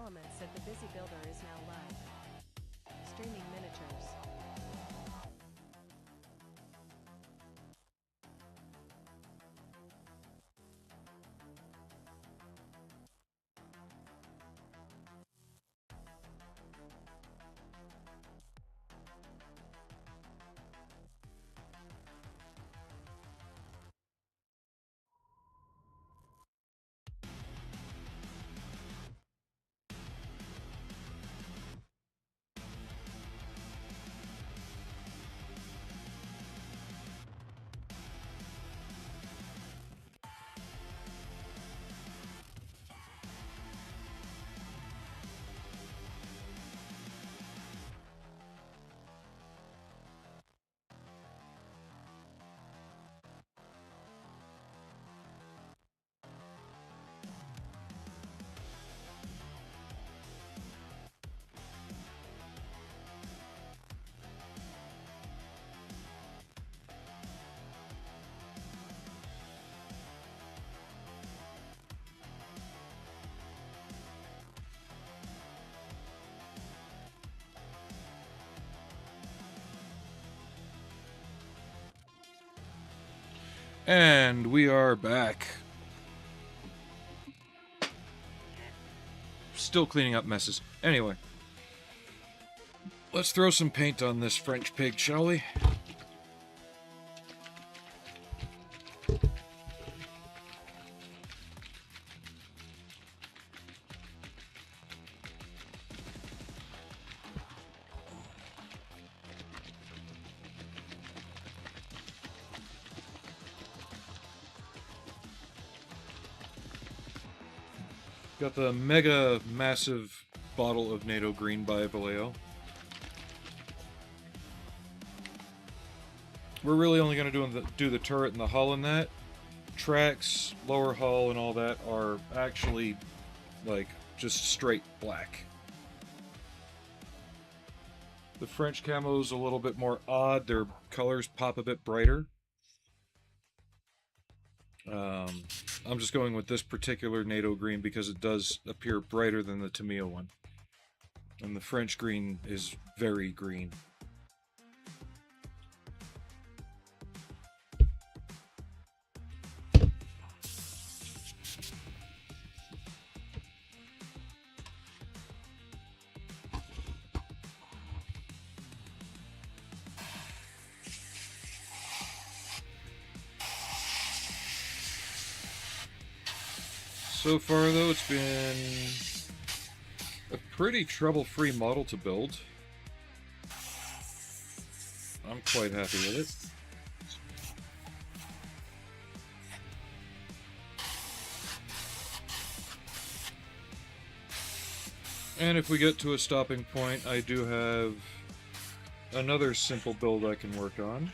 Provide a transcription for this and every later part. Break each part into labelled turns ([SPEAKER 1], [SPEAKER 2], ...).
[SPEAKER 1] Elements said the busy builder is now live. Streaming miniatures.
[SPEAKER 2] And we are back. Still cleaning up messes. Anyway, let's throw some paint on this French pig, shall we? Got the mega massive bottle of NATO Green by Vallejo. We're really only going to do the turret and the hull in that. Tracks, lower hull, and all that are actually like just straight black. The French camo's a little bit more odd. Their colors pop a bit brighter. I'm just going with this particular NATO green because it does appear brighter than the Tamiya one. And the French green is very green. So far, though, it's been a pretty trouble-free model to build. I'm quite happy with it. And if we get to a stopping point, I do have another simple build I can work on.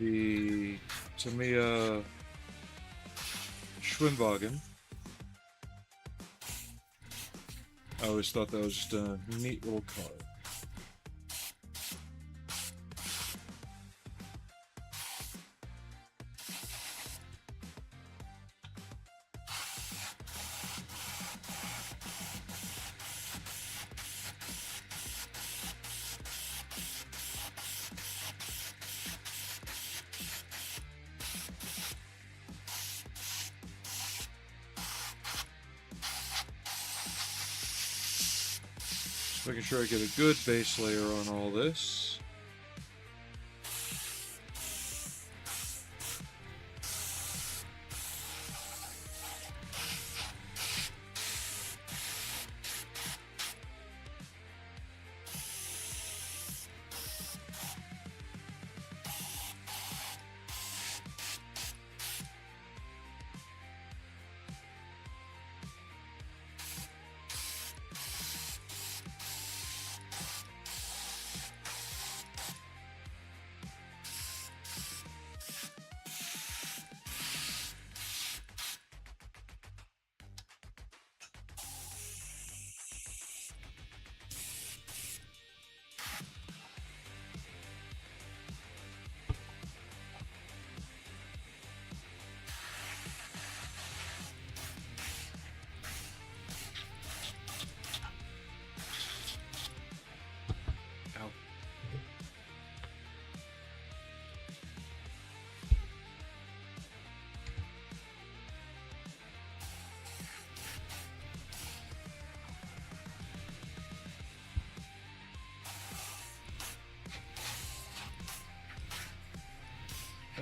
[SPEAKER 2] The Tamiya Schwimmwagen. I always thought that was just a neat little car. Making sure I get a good base layer on all this.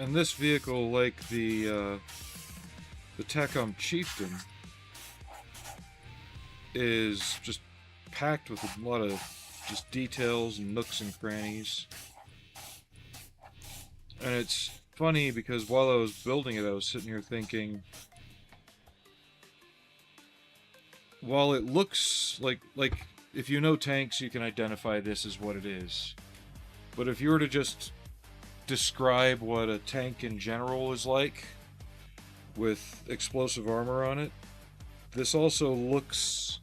[SPEAKER 2] And this vehicle, like the Tacom Chieftain, is just packed with a lot of just details and nooks and crannies. And it's funny because while I was building it, I was sitting here thinking, while it looks like if you know tanks, you can identify this as what it is. But if you were to just describe what a tank in general is like with explosive armor on it, this also looks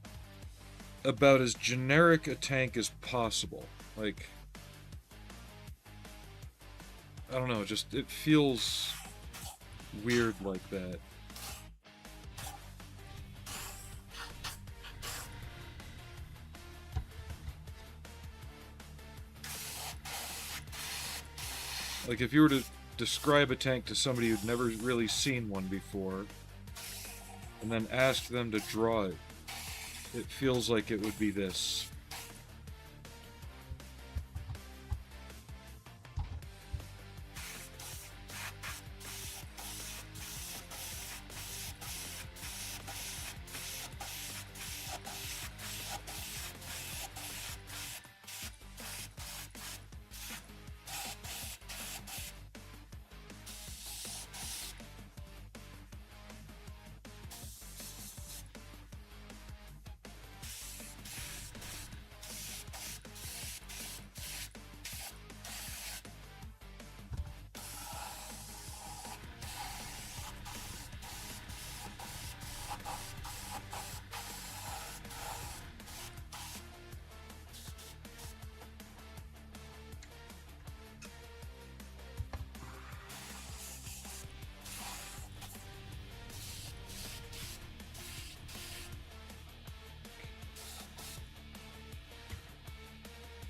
[SPEAKER 2] about as generic a tank as possible. Like, I don't know, just it feels weird like that. Like if you were to describe a tank to somebody who'd never really seen one before, and then ask them to draw it, it feels like it would be this.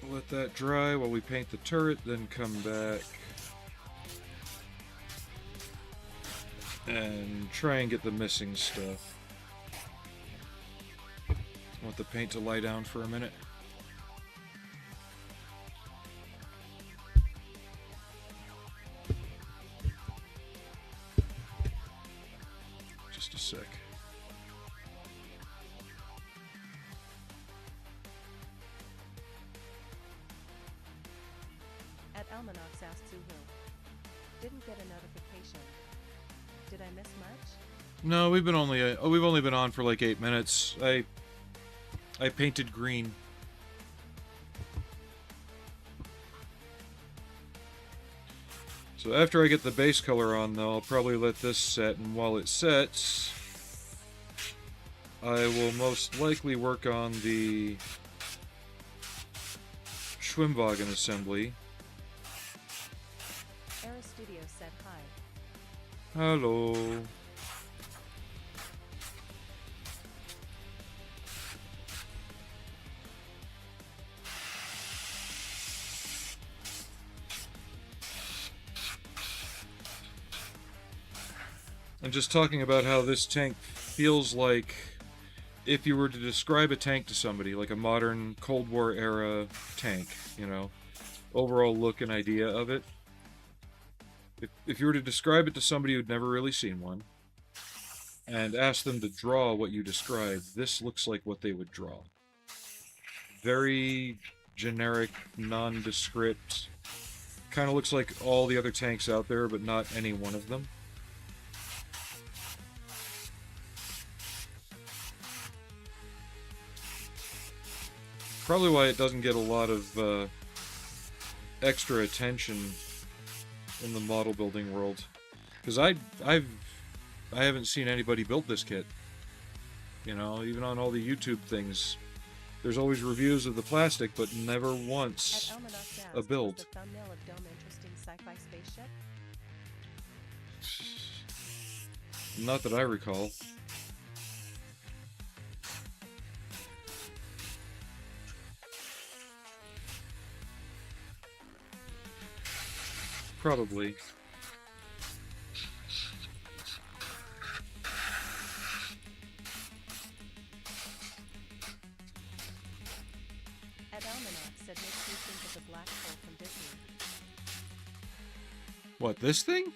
[SPEAKER 2] Let that dry while we paint the turret, then come back and try and get the missing stuff. Want the paint to lie down for a minute. Just a sec.
[SPEAKER 1] Almanacs asked Suho. Didn't get a notification. Did I miss much?
[SPEAKER 2] No, we've only been on for like 8 minutes. I painted green. So after I get the base color on, though, I'll probably let this set, and while it sets, I will most likely work on the Schwimmwagen assembly.
[SPEAKER 1] Studio said hi.
[SPEAKER 2] Hello. I'm just talking about how this tank feels like if you were to describe a tank to somebody, like a modern Cold War era tank, you know, overall look and idea of it. If you were to describe it to somebody who'd never really seen one, and ask them to draw what you described, this looks like what they would draw. Very generic, nondescript. Kind of looks like all the other tanks out there, but not any one of them. Probably why it doesn't get a lot of extra attention in the model building world, because I haven't seen anybody build this kit. You know, even on all the YouTube things, there's always reviews of the plastic, but never once a build.
[SPEAKER 1] Was the thumbnail of Dome interesting sci-fi spaceship?
[SPEAKER 2] Not that I recall. Probably.
[SPEAKER 1] At Almanac said makes me think of the black hole from Disney.
[SPEAKER 2] What, this thing?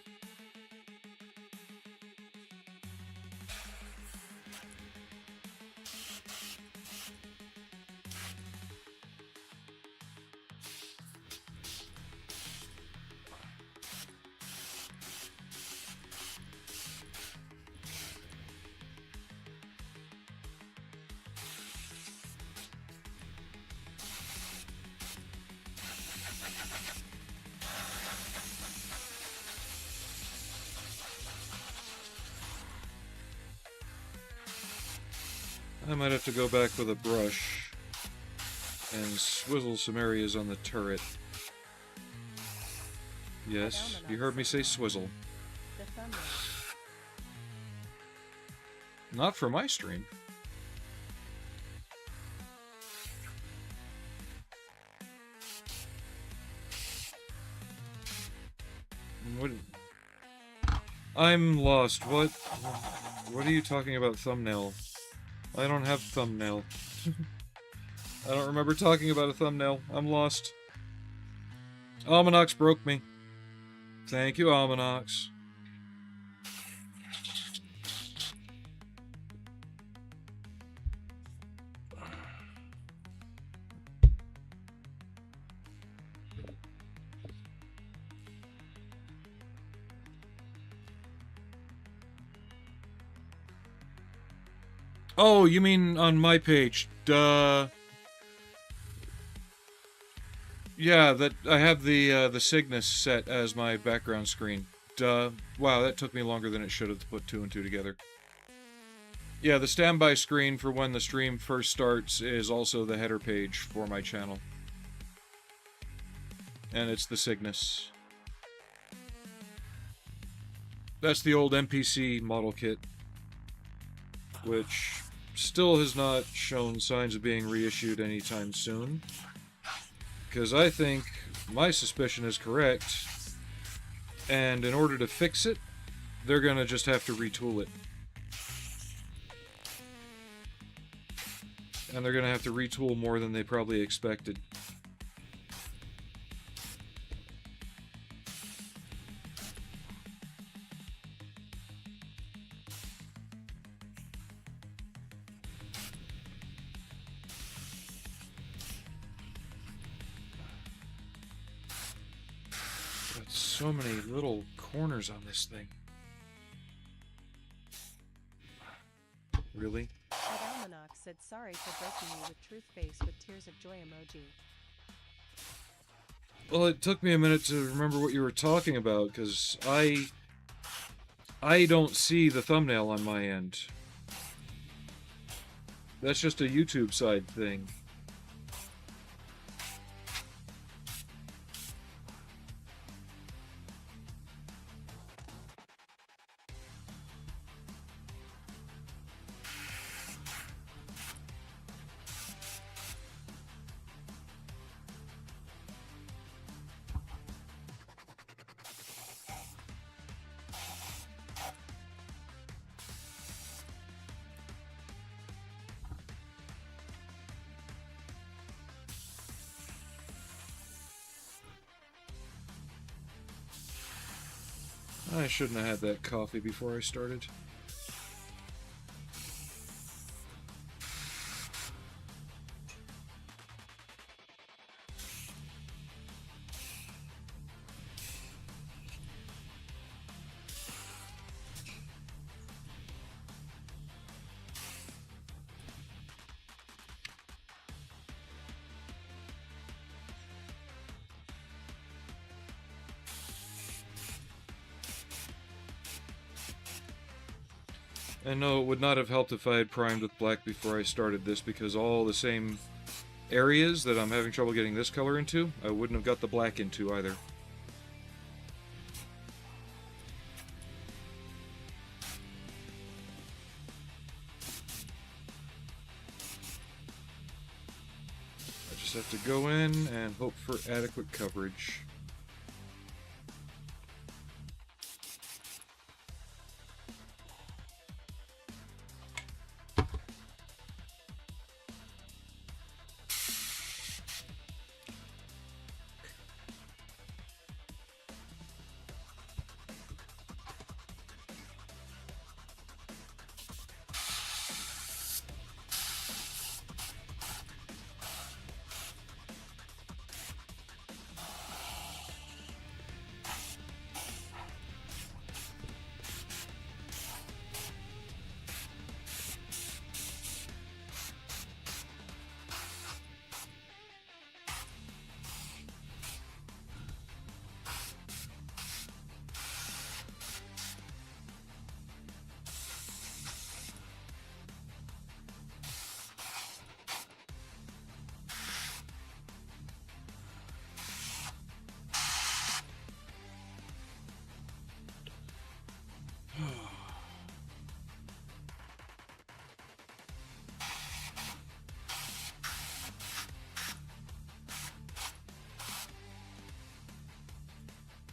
[SPEAKER 2] I might have to go back with a brush and swizzle some areas on the turret. Yes, you heard me say swizzle.
[SPEAKER 1] The thumbnail.
[SPEAKER 2] Not for my stream. What? I'm lost. What? What are you talking about, thumbnail? I don't have thumbnail. I don't remember talking about a thumbnail. I'm lost. Almanax broke me. Thank you, Almanax. Oh, you mean on my page? Duh. Yeah, that I have the Cygnus set as my background screen. Duh. Wow, that took me longer than it should have to put two and two together. Yeah, the standby screen for when the stream first starts is also the header page for my channel. And it's the Cygnus. That's the old NPC model kit, which still has not shown signs of being reissued anytime soon. Because I think my suspicion is correct, and in order to fix it, they're gonna just have to retool it. And they're gonna have to retool more than they probably expected. So many little corners on this thing. Really?
[SPEAKER 1] Almanac said sorry for breaking you with truth face with tears of joy emoji.
[SPEAKER 2] Well, it took me a minute to remember what you were talking about, because I don't see the thumbnail on my end. That's just a YouTube side thing. I shouldn't have had that coffee before I started. And no, it would not have helped if I had primed with black before I started this, because all the same areas that I'm having trouble getting this color into, I wouldn't have got the black into either. I just have to go in and hope for adequate coverage.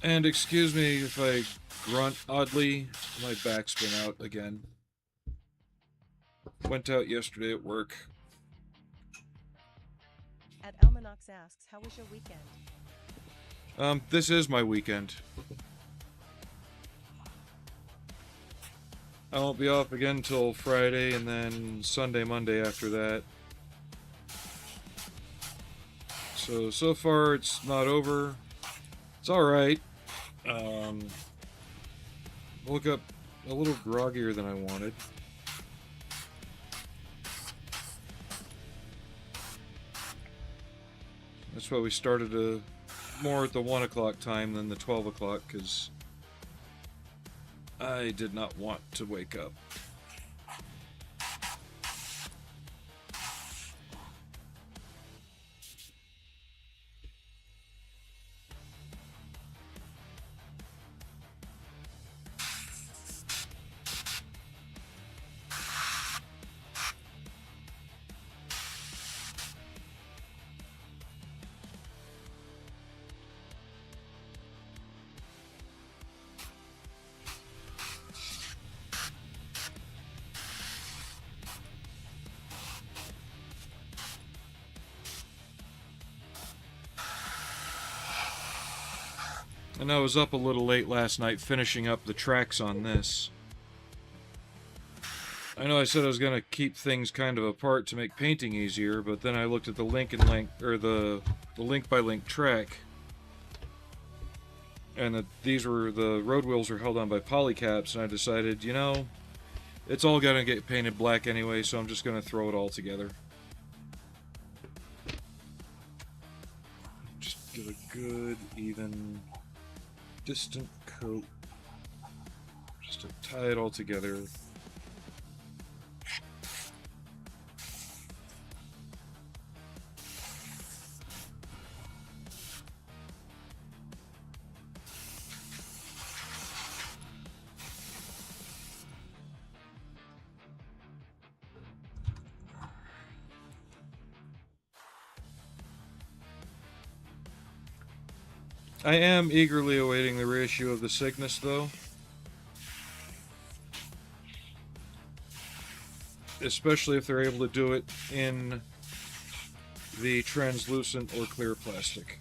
[SPEAKER 2] And excuse me if I grunt oddly, my back's been out again. Went out yesterday at work.
[SPEAKER 1] At Almanax asks, how was your weekend?
[SPEAKER 2] This is my weekend. I won't be off again till Friday, and then Sunday, Monday after that. So far it's not over. It's alright. Woke up a little groggier than I wanted. That's why we started more at the 1 o'clock time than the 12 o'clock, because I did not want to wake up. And I was up a little late last night finishing up the tracks on this. I know I said I was going to keep things kind of apart to make painting easier, but then I looked at the link by link track, and these were the road wheels are held on by polycaps, and I decided, you know, it's all going to get painted black anyway, so I'm just going to throw it all together. Just give a good, even, distant coat, just to tie it all together. I am eagerly awaiting the reissue of the Cygnus, though. Especially if they're able to do it in the translucent or clear plastic.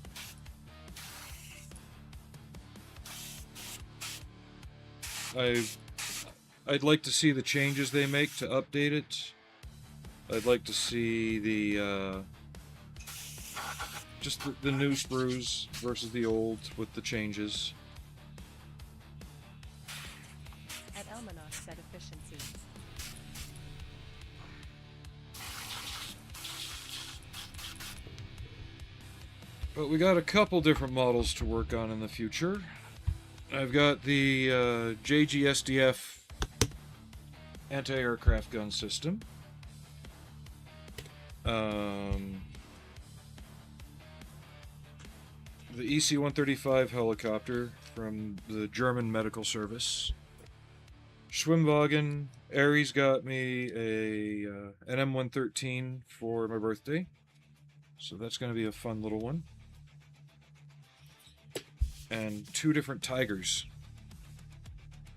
[SPEAKER 2] I'd like to see the changes they make to update it. I'd like to see the just the new sprues versus the old with the changes.
[SPEAKER 1] At Almanac set efficiency.
[SPEAKER 2] But we got a couple different models to work on in the future. I've got the JGSDF anti-aircraft gun system. The EC-135 helicopter from the German Medical Service. Schwimmwagen. Aries got me an M113 for my birthday. So that's going to be a fun little one. And 2 different Tigers.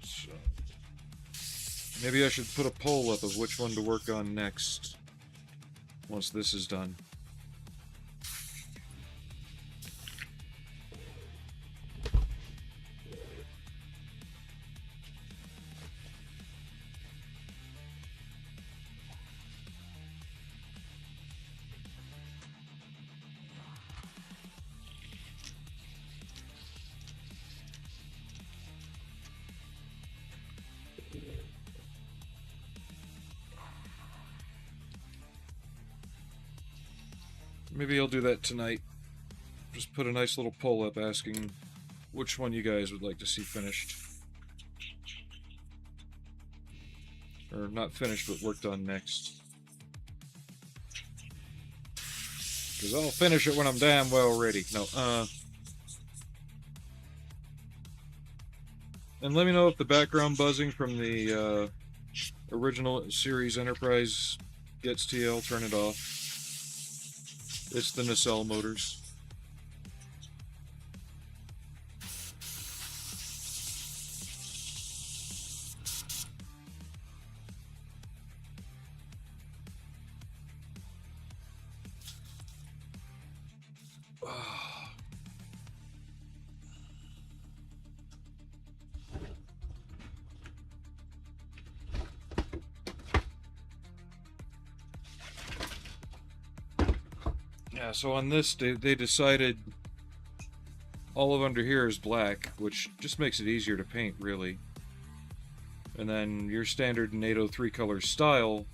[SPEAKER 2] So maybe I should put a poll up of which one to work on next once this is done. Maybe I'll do that tonight. Just put a nice little poll up asking which one you guys would like to see finished. Or not finished, but worked on next. Because I'll finish it when I'm damn well ready. No, and let me know if the background buzzing from the original series Enterprise gets to you. I'll turn it off. It's the nacelle motors. Yeah, so on this, they decided all of under here is black, which just makes it easier to paint, really. And then your standard NATO 3-color style,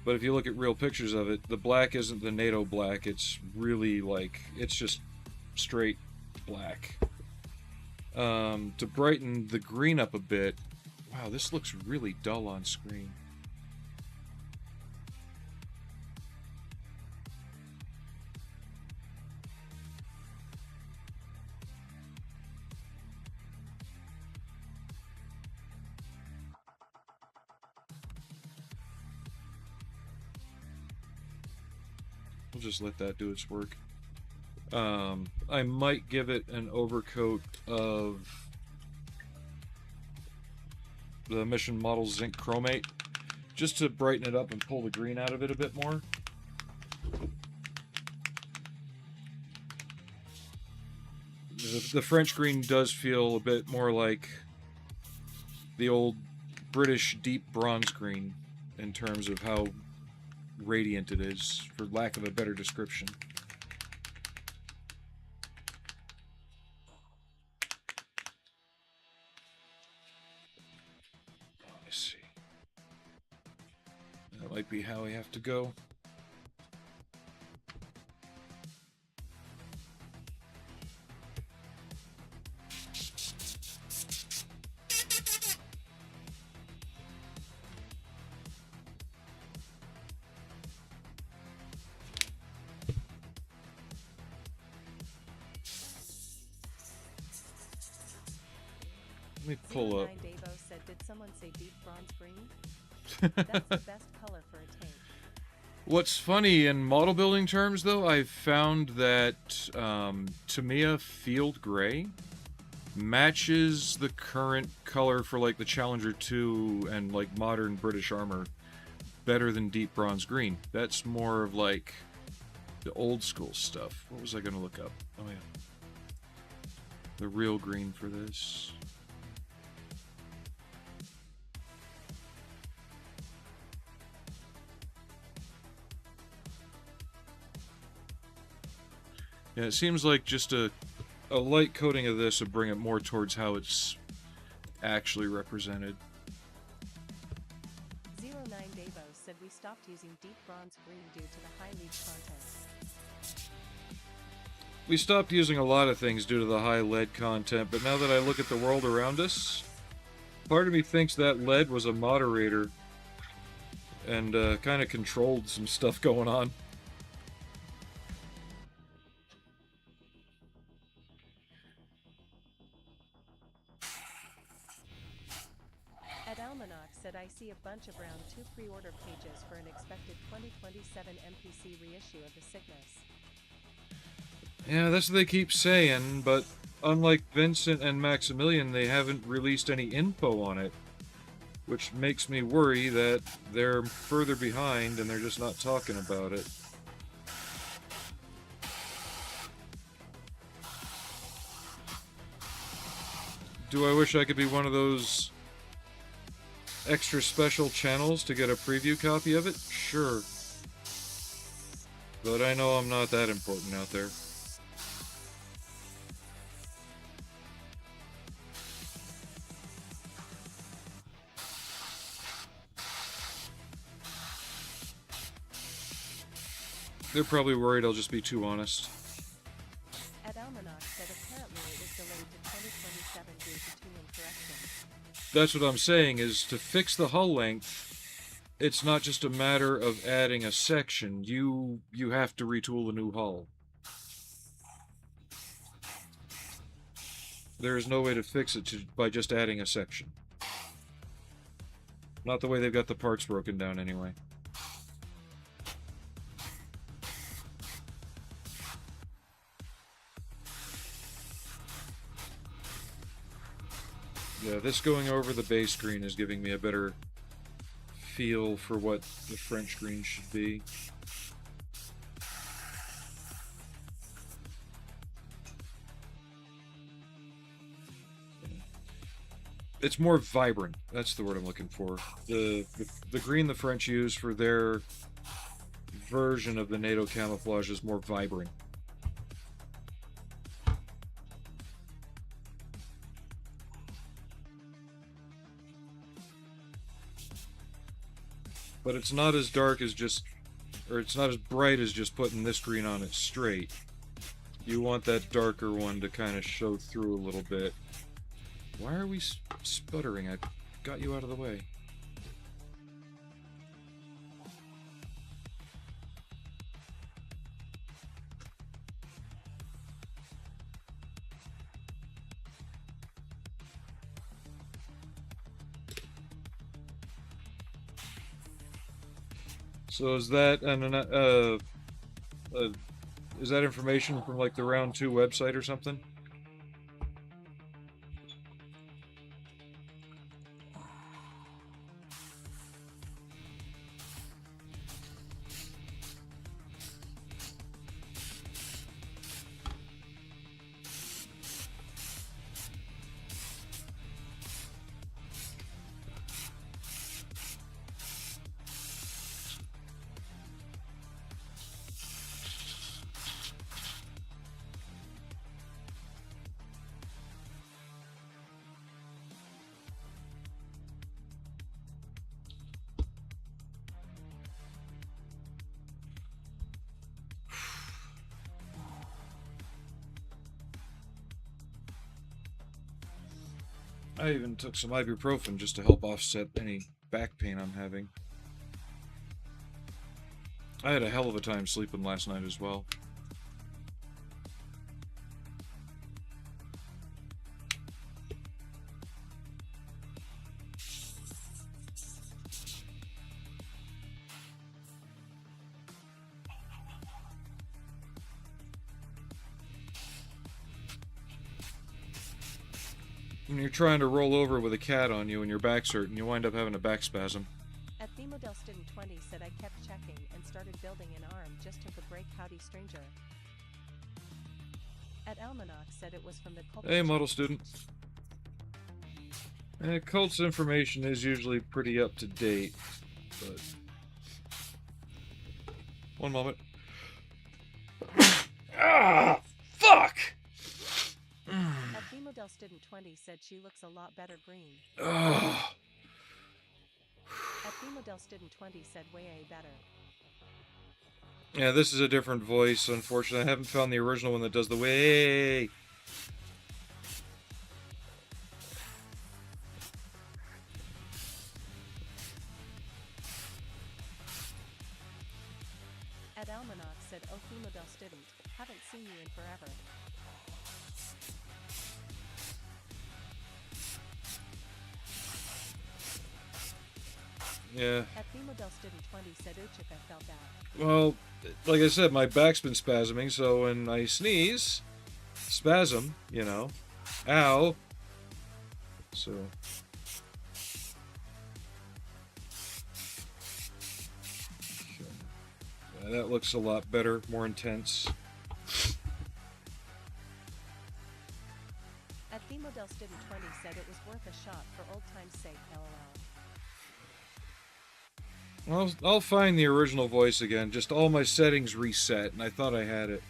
[SPEAKER 2] but if you look at real pictures of it, the black isn't the NATO black, it's really like, it's just straight black. To brighten the green up a bit, wow, this looks really dull on screen. We'll just let that do its work. I might give it an overcoat of the Mission Model Zinc Chromate, just to brighten it up and pull the green out of it a bit more. The French green does feel a bit more like the old British deep bronze green in terms of how radiant it is, for lack of a better description. Let's see. That might be how we have to go. Let me pull up.
[SPEAKER 1] Davo said, did someone say deep bronze green? That's the best color for a tank.
[SPEAKER 2] What's funny, in model building terms, though, I've found that Tamiya Field Gray matches the current color for, like, the Challenger 2 and, like, modern British armor better than deep bronze green. That's more of, like, the old school stuff. What was I going to look up? Oh, yeah. The real green for this. Yeah, it seems like just a light coating of this would bring it more towards how it's actually represented.
[SPEAKER 1] 09 Davo said we stopped using deep bronze green due to the high lead content.
[SPEAKER 2] We stopped using a lot of things due to the high lead content, but now that I look at the world around us, part of me thinks that lead was a moderator and kind of controlled some stuff going on.
[SPEAKER 1] Said I see a bunch of round 2 pre-order pages for an expected 2027 MPC reissue of the Cygnus.
[SPEAKER 2] Yeah, that's what they keep saying, but unlike Vincent and Maximilian, they haven't released any info on it, which makes me worry that they're further behind and they're just not talking about it. Do I wish I could be one of those extra special channels to get a preview copy of it? Sure. But I know I'm not that important out there. They're probably worried I'll just be too honest.
[SPEAKER 1] Ed Almanac said apparently it was delayed to 2027 due to tuning corrections.
[SPEAKER 2] That's what I'm saying, is to fix the hull length, it's not just a matter of adding a section. You have to retool a new hull. There is no way to fix it by just adding a section. Not the way they've got the parts broken down anyway. Yeah, this going over the base green is giving me a better feel for what the French green should be. It's more vibrant. That's the word I'm looking for. The green the French use for their version of the NATO camouflage is more vibrant. But it's not as dark as just, or it's not as bright as just putting this green on it straight. You want that darker one to kind of show through a little bit. Why are we sputtering? I got you out of the way. So is that is that information from like the Round 2 website or something? I even took some ibuprofen just to help offset any back pain I'm having. I had a hell of a time sleeping last night as well. When you're trying to roll over with a cat on you and your back's hurting, you wind up having a back spasm.
[SPEAKER 1] At the model student 20 said I kept checking and started building an arm, just took a break. Howdy stranger. At Almanac said it was from the cult.
[SPEAKER 2] Hey, model student. Cult's information is usually pretty up to date, but one moment. Ah, fuck!
[SPEAKER 1] At the model student 20 said she looks a lot better green.
[SPEAKER 2] Ugh.
[SPEAKER 1] At the model student 20 said way better.
[SPEAKER 2] Yeah, this is a different voice, unfortunately. I haven't found the original one that does the way.
[SPEAKER 1] At Almanac said, oh, the model student, haven't seen you in forever.
[SPEAKER 2] Yeah.
[SPEAKER 1] At the model student 20 said, Uchik, I felt that.
[SPEAKER 2] Well, like I said, my back's been spasming, so when I sneeze, spasm, you know, ow. So. Yeah, that looks a lot better, more intense.
[SPEAKER 1] At the model student 20 said it was worth a shot for old time's sake, lol.
[SPEAKER 2] I'll find the original voice again. Just all my settings reset, and I thought I had it.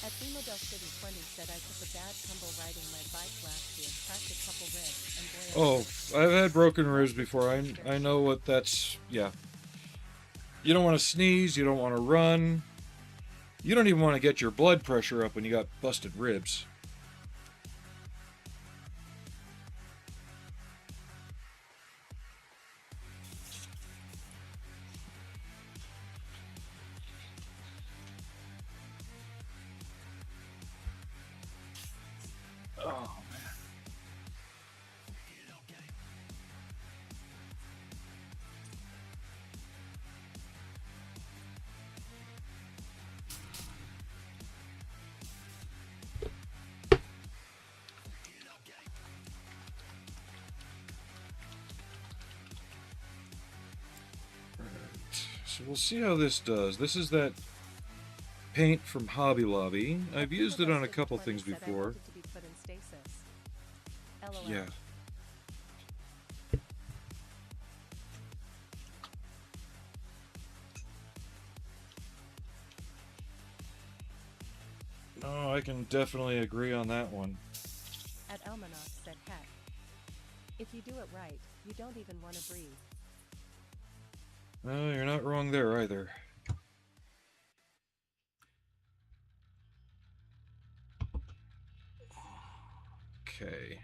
[SPEAKER 1] At the model student 20 said I took a bad tumble riding my bike last year, cracked a couple ribs, and boy,
[SPEAKER 2] Oh, I've had broken ribs before. I know what that's. Yeah. You don't want to sneeze. You don't want to run. You don't even want to get your blood pressure up when you got busted ribs. So we'll see how this does. This is that paint from Hobby Lobby. I've used it on a couple things before. Yeah. Oh, I can definitely agree on that one.
[SPEAKER 1] At Elmanoff said, heck. If you do it right, you don't even want to breathe.
[SPEAKER 2] No, you're not wrong there either. Okay.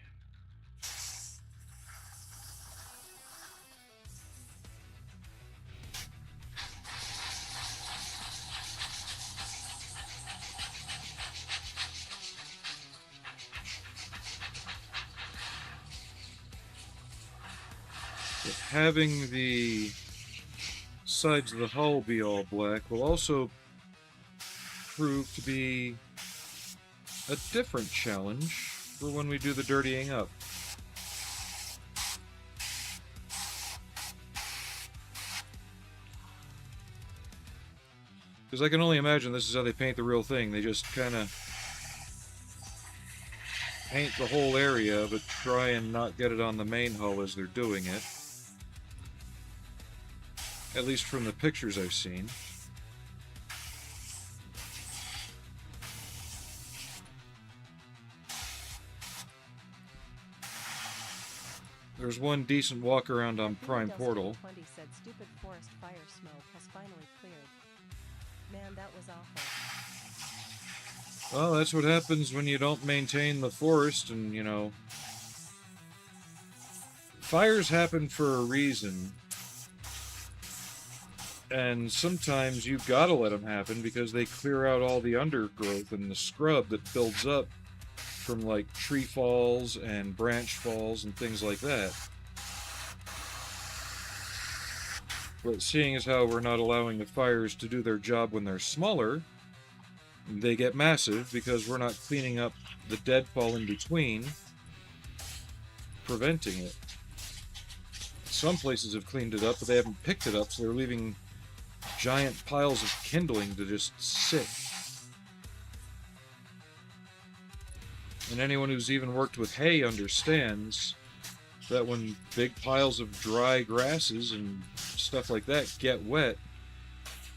[SPEAKER 2] Having the sides of the hull be all black will also prove to be a different challenge for when we do the dirtying up. Because I can only imagine this is how they paint the real thing. They just kind of paint the whole area, but try and not get it on the main hull as they're doing it. At least from the pictures I've seen. There's one decent walk around on Prime Portal.
[SPEAKER 1] 20 said stupid forest fire smoke has finally cleared. Man, that was awful.
[SPEAKER 2] Well, that's what happens when you don't maintain the forest, and, you know, fires happen for a reason. And sometimes you've got to let them happen because they clear out all the undergrowth and the scrub that builds up from, like, tree falls and branch falls and things like that. But seeing as how we're not allowing the fires to do their job when they're smaller, they get massive because we're not cleaning up the deadfall in between, preventing it. Some places have cleaned it up, but they haven't picked it up, so they're leaving giant piles of kindling to just sit. And anyone who's even worked with hay understands that when big piles of dry grasses and stuff like that get wet,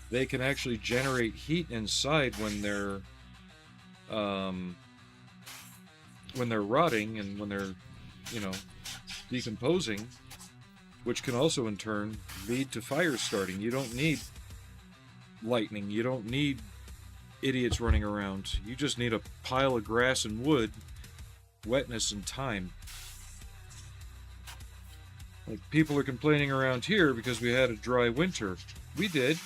[SPEAKER 2] they can actually generate heat inside when they're rotting and when they're, you know, decomposing, which can also in turn lead to fires starting. You don't need lightning. You don't need idiots running around. You just need a pile of grass and wood, wetness, and time. Like, people are complaining around here because we had a dry winter. We did.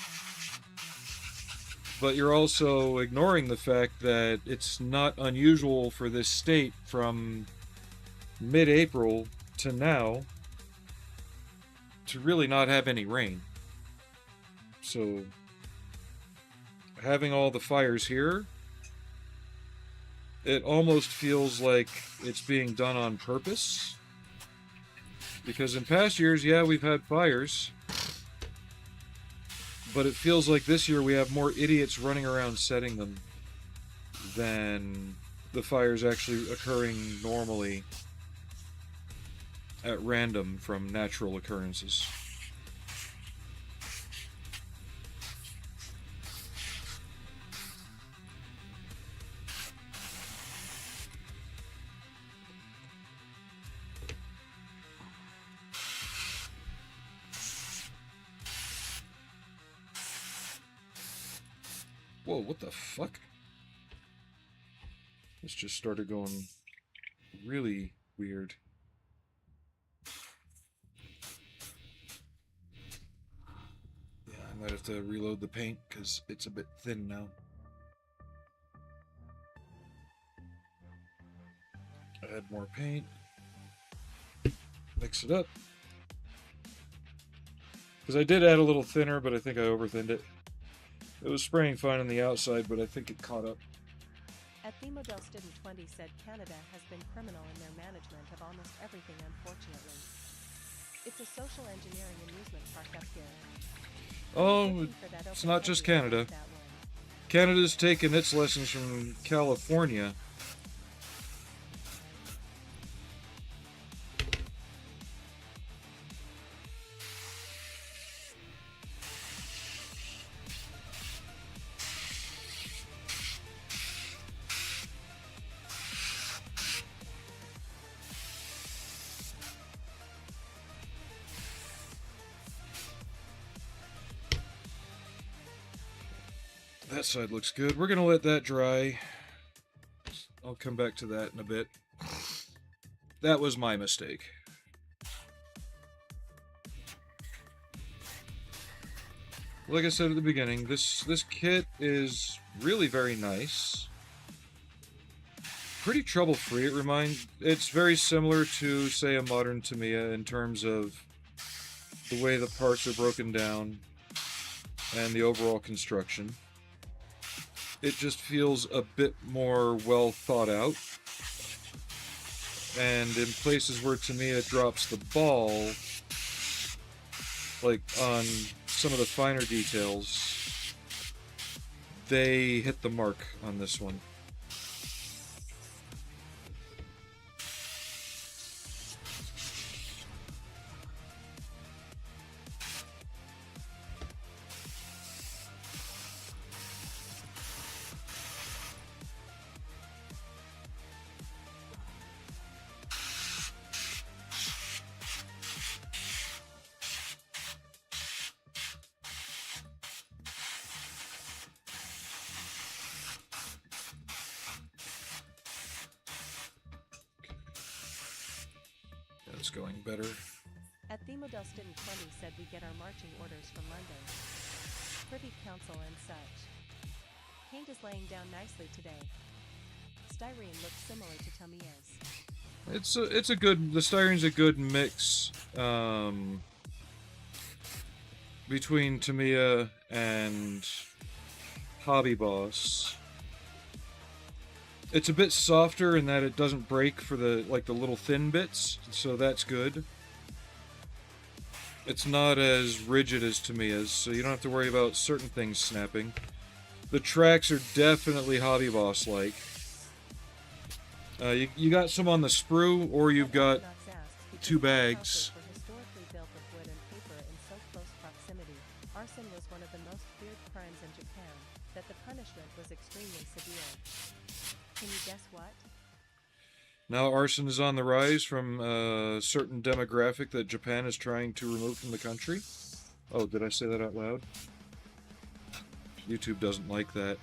[SPEAKER 2] But you're also ignoring the fact that it's not unusual for this state from mid-April to now to really not have any rain. So having all the fires here, it almost feels like it's being done on purpose. Because in past years, yeah, we've had fires, but it feels like this year we have more idiots running around setting them than the fires actually occurring normally at random from natural occurrences. Whoa, what the fuck? This just started going really weird. Yeah, I might have to reload the paint because it's a bit thin now. Add more paint. Mix it up. Because I did add a little thinner, but I think I over-thinned it. It was spraying fine on the outside, but I think it caught up.
[SPEAKER 1] At Themodel Student 20 said Canada has been criminal in their management of almost everything, unfortunately. It's a social engineering amusement park up here.
[SPEAKER 2] Oh,
[SPEAKER 1] Looking for that
[SPEAKER 2] it's
[SPEAKER 1] open
[SPEAKER 2] not just
[SPEAKER 1] edge,
[SPEAKER 2] Canada.
[SPEAKER 1] that one.
[SPEAKER 2] Canada's taken its lessons from California. That side looks good. We're gonna let that dry. I'll come back to that in a bit. That was my mistake. Like I said at the beginning, this kit is really very nice. Pretty trouble-free. It's very similar to, say, a modern Tamiya in terms of the way the parts are broken down and the overall construction. It just feels a bit more well thought out. And in places where Tamiya drops the ball, like on some of the finer details, they hit the mark on this one. It's going better.
[SPEAKER 1] At Themodel Student 20 said we get our marching orders from London. Privy Council and such. Paint is laying down nicely today. Styrene looks similar to Tamiya's.
[SPEAKER 2] It's a good. The styrene's a good mix between Tamiya and Hobby Boss. It's a bit softer in that it doesn't break for the little thin bits, so that's good. It's not as rigid as Tamiya's, so you don't have to worry about certain things snapping. The tracks are definitely Hobby Boss like. You got some on the sprue, or you've got two bags.
[SPEAKER 1] Historically built of wood and paper in so close proximity, arson was one of the most feared crimes in Japan, that the punishment was extremely severe. Can you guess what?
[SPEAKER 2] Now arson is on the rise from a certain demographic that Japan is trying to remove from the country. Oh, did I say that out loud? YouTube doesn't like that.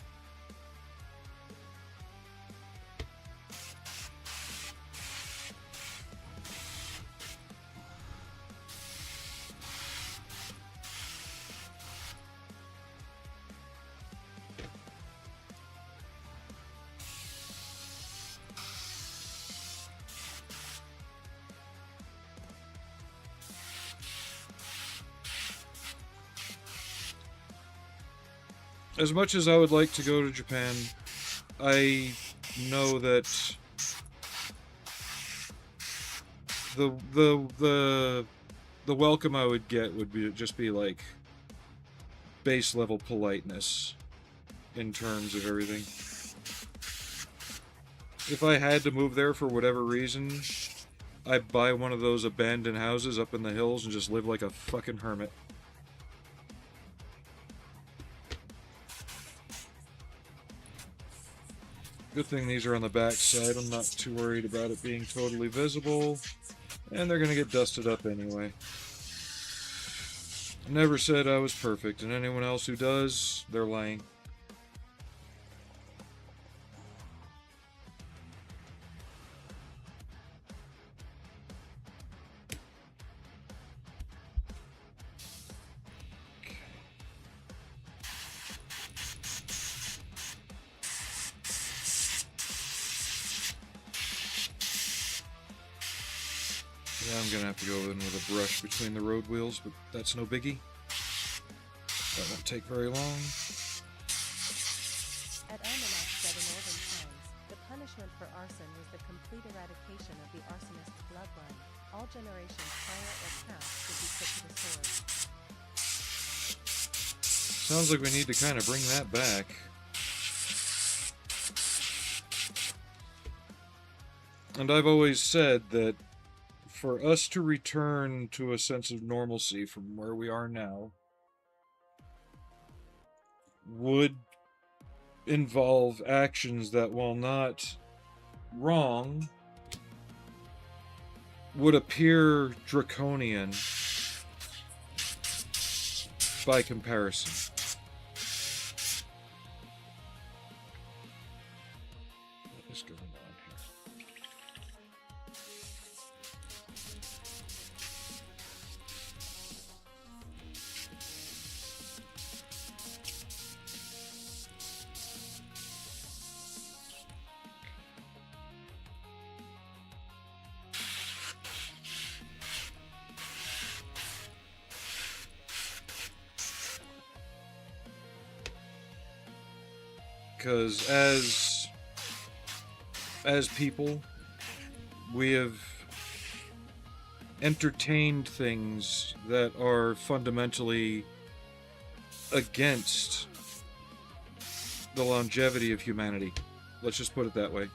[SPEAKER 2] As much as I would like to go to Japan, I know that the welcome I would get would be like base level politeness in terms of everything. If I had to move there for whatever reason, I'd buy one of those abandoned houses up in the hills and just live like a fucking hermit. Good thing these are on the back side. I'm not too worried about it being totally visible. And they're going to get dusted up anyway. Never said I was perfect, and anyone else who does, they're lying. Yeah, I'm gonna have to go in with a brush between the road wheels, but that's no biggie. That won't take very long.
[SPEAKER 1] At AMX said in olden times, the punishment for arson was the complete eradication of the arsonist's bloodline, all generations prior or past would be put to the sword.
[SPEAKER 2] Sounds like we need to kind of bring that back. And I've always said that for us to return to a sense of normalcy from where we are now would involve actions that, while not wrong, would appear draconian by comparison. What is going on here? Because as people, we have entertained things that are fundamentally against the longevity of humanity. Let's just put it that way.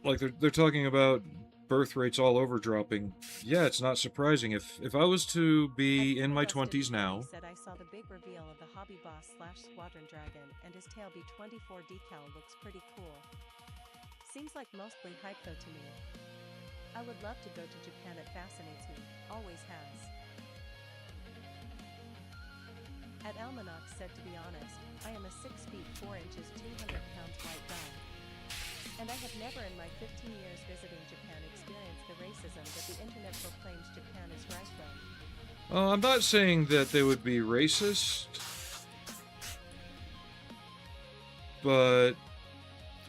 [SPEAKER 2] Like they're talking about birth rates all over dropping. Yeah, it's not surprising. If I was to be in my 20s now,
[SPEAKER 1] Said I saw the big reveal of the hobby boss / squadron dragon, and his tail B24 decal looks pretty cool. Seems like mostly hypo to me. I would love to go to Japan. It fascinates me, always has. At Almanac said, to be honest, I am a 6 feet 4 inches 200 pounds white guy. And I have never in my 15 years visiting Japan experienced the racism that the internet proclaims Japan is rife with.
[SPEAKER 2] I'm not saying that they would be racist, but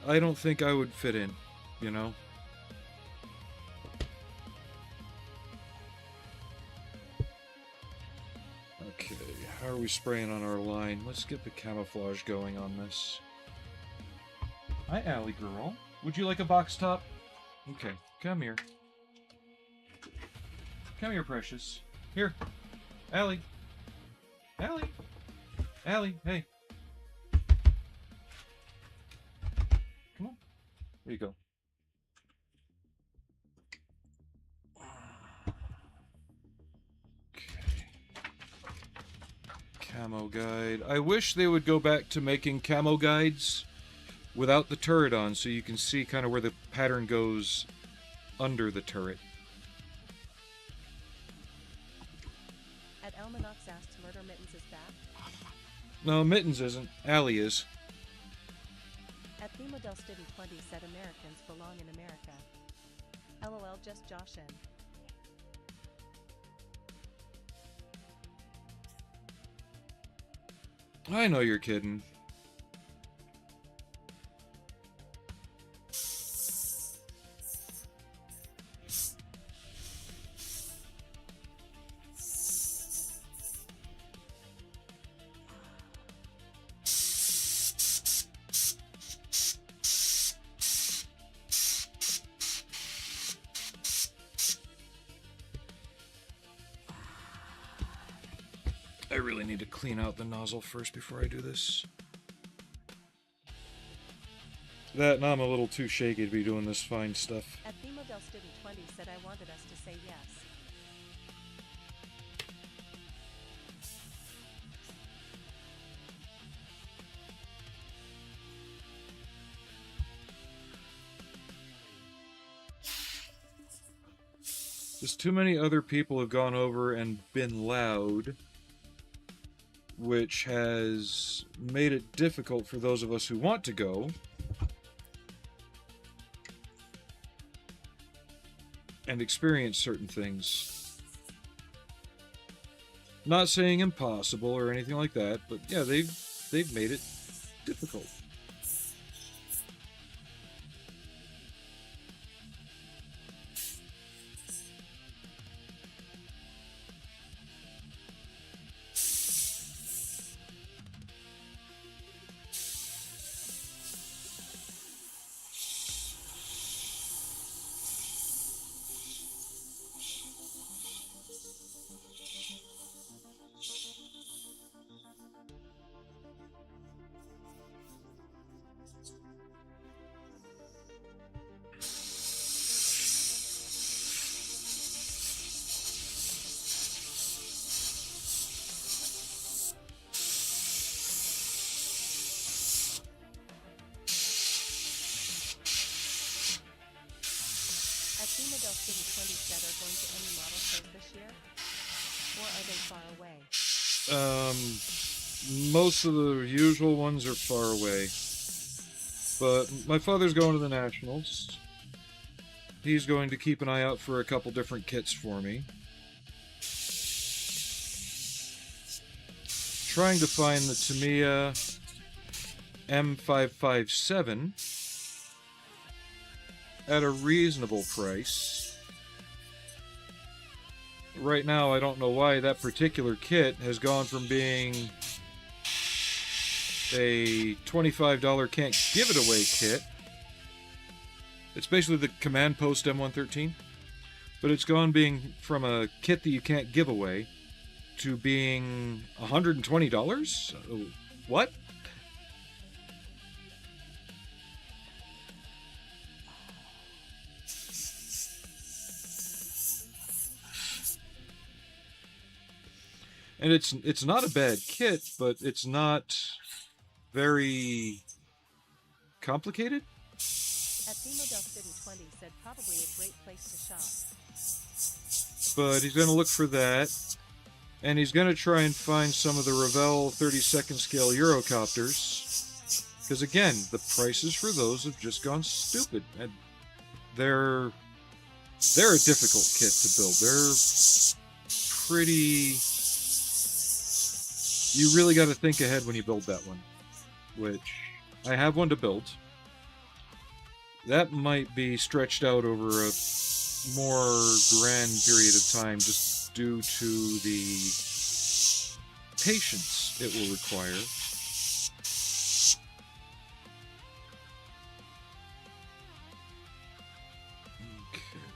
[SPEAKER 2] I don't think I would fit in, you know? Okay, how are we spraying on our line? Let's get the camouflage going on this. Hi, Allie girl. Would you like a box top? Okay, come here. Come here, precious. Here. Allie. Allie. Allie, hey. Come on. There you go. Okay. Camo guide. I wish they would go back to making camo guides without the turret on, so you can see kind of where the pattern goes under the turret.
[SPEAKER 1] At Almanac asked, Murder Mittens is back?
[SPEAKER 2] No, Mittens isn't. Allie is.
[SPEAKER 1] At Themodel Student 20 said Americans belong in America. LOL, just Joshin.
[SPEAKER 2] I know you're kidding. I really need to clean out the nozzle first before I do this. That, and I'm a little too shaky to be doing this fine stuff.
[SPEAKER 1] At Themodel Student 20 said I wanted us to say yes.
[SPEAKER 2] Just too many other people have gone over and been loud, which has made it difficult for those of us who want to go and experience certain things. Not saying impossible or anything like that, but yeah, they've made it difficult.
[SPEAKER 1] At Femodel Student 20 said are going to any model shows this year? Or are they far away?
[SPEAKER 2] Most of the usual ones are far away. But my father's going to the Nationals. He's going to keep an eye out for a couple different kits for me. Trying to find the Tamiya M557 at a reasonable price. Right now, I don't know why that particular kit has gone from being a $25 can't give it away kit. It's basically the Command Post M113, but it's gone being from a kit that you can't give away to being $120? What? And it's not a bad kit, but it's not very complicated.
[SPEAKER 1] At Femodel Student 20 said probably a great place to shop.
[SPEAKER 2] But he's going to look for that, and he's going to try and find some of the Revell 32nd scale Eurocopters, because again, the prices for those have just gone stupid, and they're a difficult kit to build. They're pretty. You really got to think ahead when you build that one, which I have one to build. That might be stretched out over a more grand period of time just due to the patience it will require. Okay.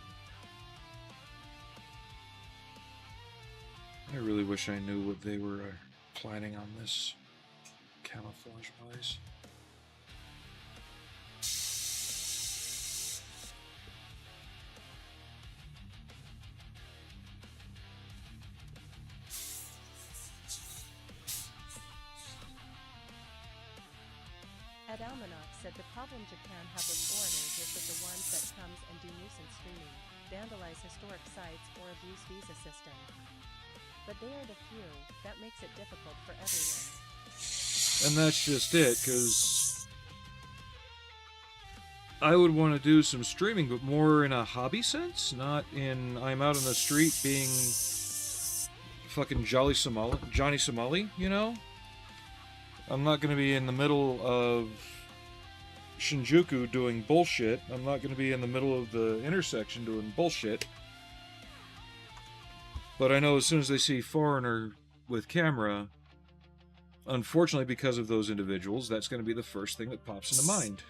[SPEAKER 2] I really wish I knew what they were planning on this camouflage-wise.
[SPEAKER 1] At Almanac said the problem Japan have with foreigners is that the ones that comes and do nuisance streaming, vandalize historic sites, or abuse visa system. But they are the few, that makes it difficult for everyone.
[SPEAKER 2] And that's just it, because I would want to do some streaming, but more in a hobby sense, not in I'm out on the street being fucking Johnny Somali, you know? I'm not going to be in the middle of Shinjuku doing bullshit. I'm not going to be in the middle of the intersection doing bullshit. But I know as soon as they see foreigner with camera, unfortunately because of those individuals, that's going to be the first thing that pops into mind.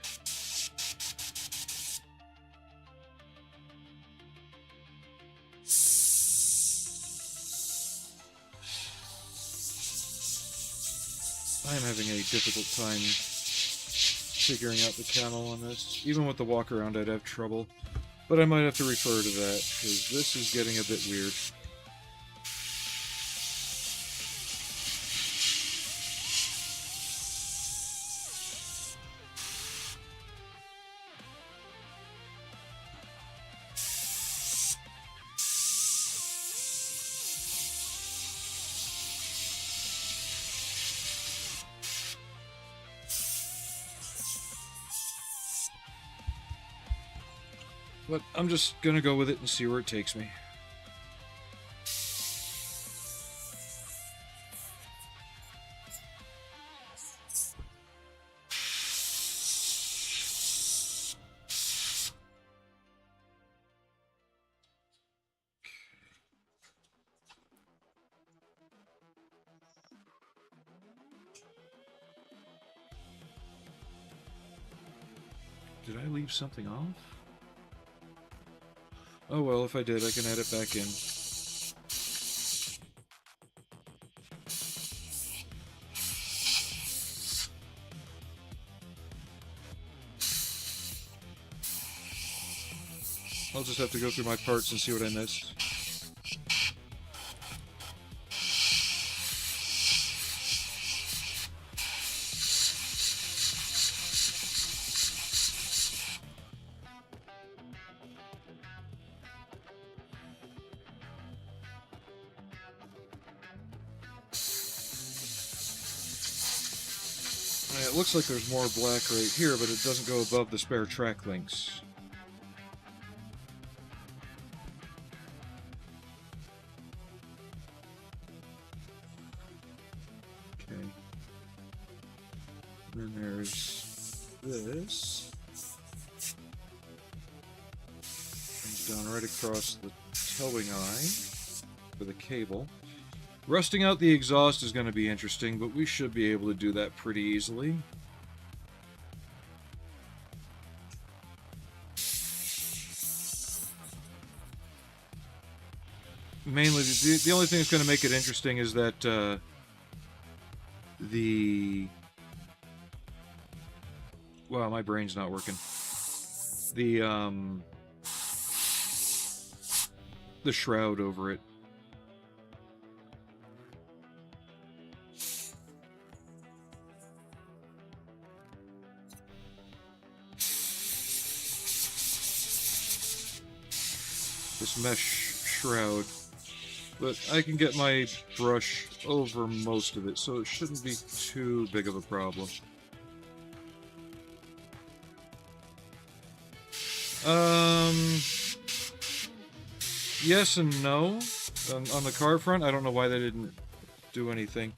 [SPEAKER 2] I am having a difficult time figuring out the camo on this. Even with the walk around, I'd have trouble. But I might have to refer to that, because this is getting a bit weird. But I'm just gonna go with it and see where it takes me. Did I leave something off? Oh well, if I did, I can add it back in. I'll just have to go through my parts and see what I missed. It looks like there's more black right here, but it doesn't go above the spare track links. Okay. Then there's this. Comes down right across the towing eye for the cable. Rusting out the exhaust is going to be interesting, but we should be able to do that pretty easily. Mainly, the only thing that's going to make it interesting is that wow, my brain's not working. The shroud over it. This mesh shroud, but I can get my brush over most of it, so it shouldn't be too big of a problem. Yes and no. On the car front, I don't know why they didn't do anything.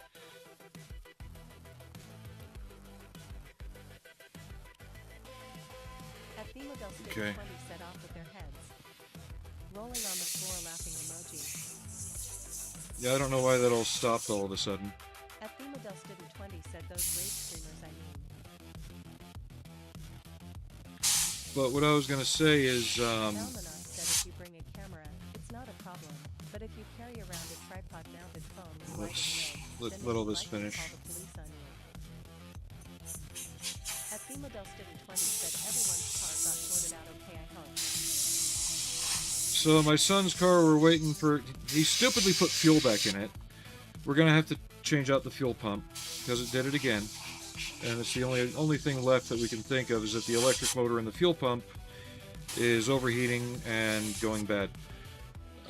[SPEAKER 2] Okay.
[SPEAKER 1] Set off with their heads. Rolling on the floor laughing emoji.
[SPEAKER 2] Yeah, I don't know why that all stopped all of a sudden.
[SPEAKER 1] At FEMA-Dusted20 said those rage streamers, I mean.
[SPEAKER 2] But what I was gonna say is,
[SPEAKER 1] Elmina said if you bring a camera, it's not a problem. But if you carry around a tripod-mounted phone with
[SPEAKER 2] let all this finish.
[SPEAKER 1] Call the police on you. At FEMA-Dusted20 said everyone's car got sorted out okay, I hope.
[SPEAKER 2] So my son's car, we're waiting for... He stupidly put fuel back in it. We're gonna have to change out the fuel pump, because it did it again. And it's the only thing left that we can think of is that the electric motor in the fuel pump is overheating and going bad.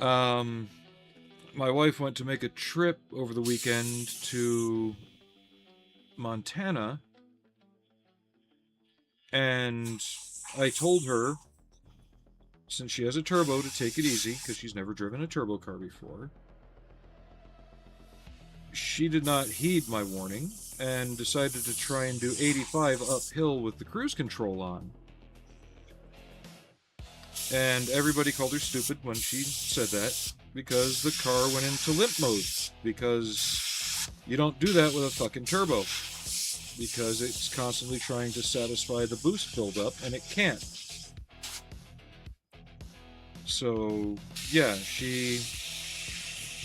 [SPEAKER 2] My wife went to make a trip over the weekend to Montana, and I told her, since she has a turbo, to take it easy, because she's never driven a turbo car before. She did not heed my warning, and decided to try and do 85 uphill with the cruise control on. And everybody called her stupid when she said that, because the car went into limp mode. Because you don't do that with a fucking turbo. Because it's constantly trying to satisfy the boost buildup, and it can't. So, yeah, she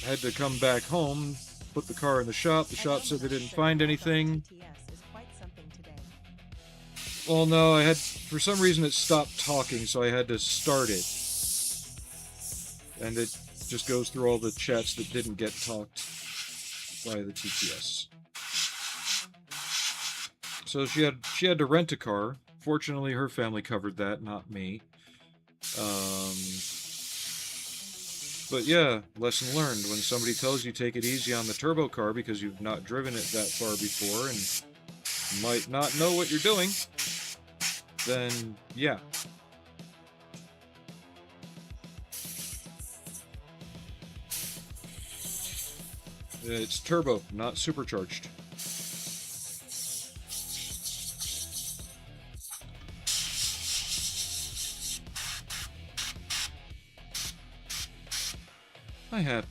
[SPEAKER 2] had to come back home, put the car in the shop. The shop said they didn't find anything. Well, no, I had, for some reason it stopped talking, so I had to start it. And it just goes through all the chats that didn't get talked by the TTS. So she had to rent a car. Fortunately, her family covered that, not me. But yeah, lesson learned. When somebody tells you take it easy on the turbo car because you've not driven it that far before and might not know what you're doing, then yeah. It's turbo, not supercharged.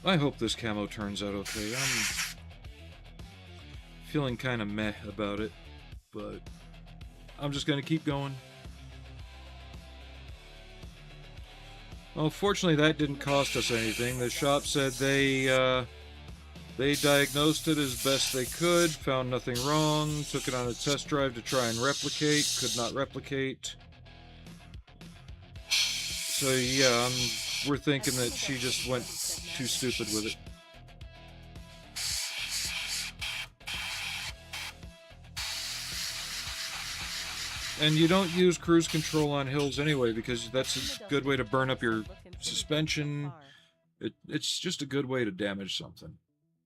[SPEAKER 2] I hope this camo turns out okay. I'm feeling kind of meh about it, but I'm just gonna keep going. Well, fortunately, that didn't cost us anything. The shop said they diagnosed it as best they could, found nothing wrong, took it on a test drive to try and replicate, could not replicate. So yeah, we're thinking that she just went too stupid with it. And you don't use cruise control on hills anyway, because that's a good way to burn up your suspension. It's just a good way to damage something.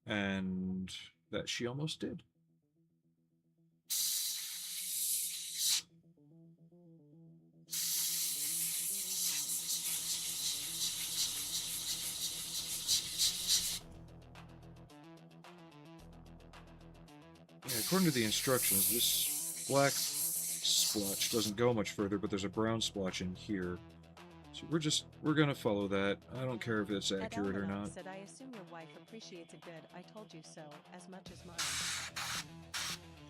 [SPEAKER 2] And that she almost did. Yeah, according to the instructions, this black splotch doesn't go much further, but there's a brown splotch in here. So we're gonna follow that. I don't care if it's accurate or not.
[SPEAKER 1] Said, I assume your wife appreciates a good "I told you so" as much as mine.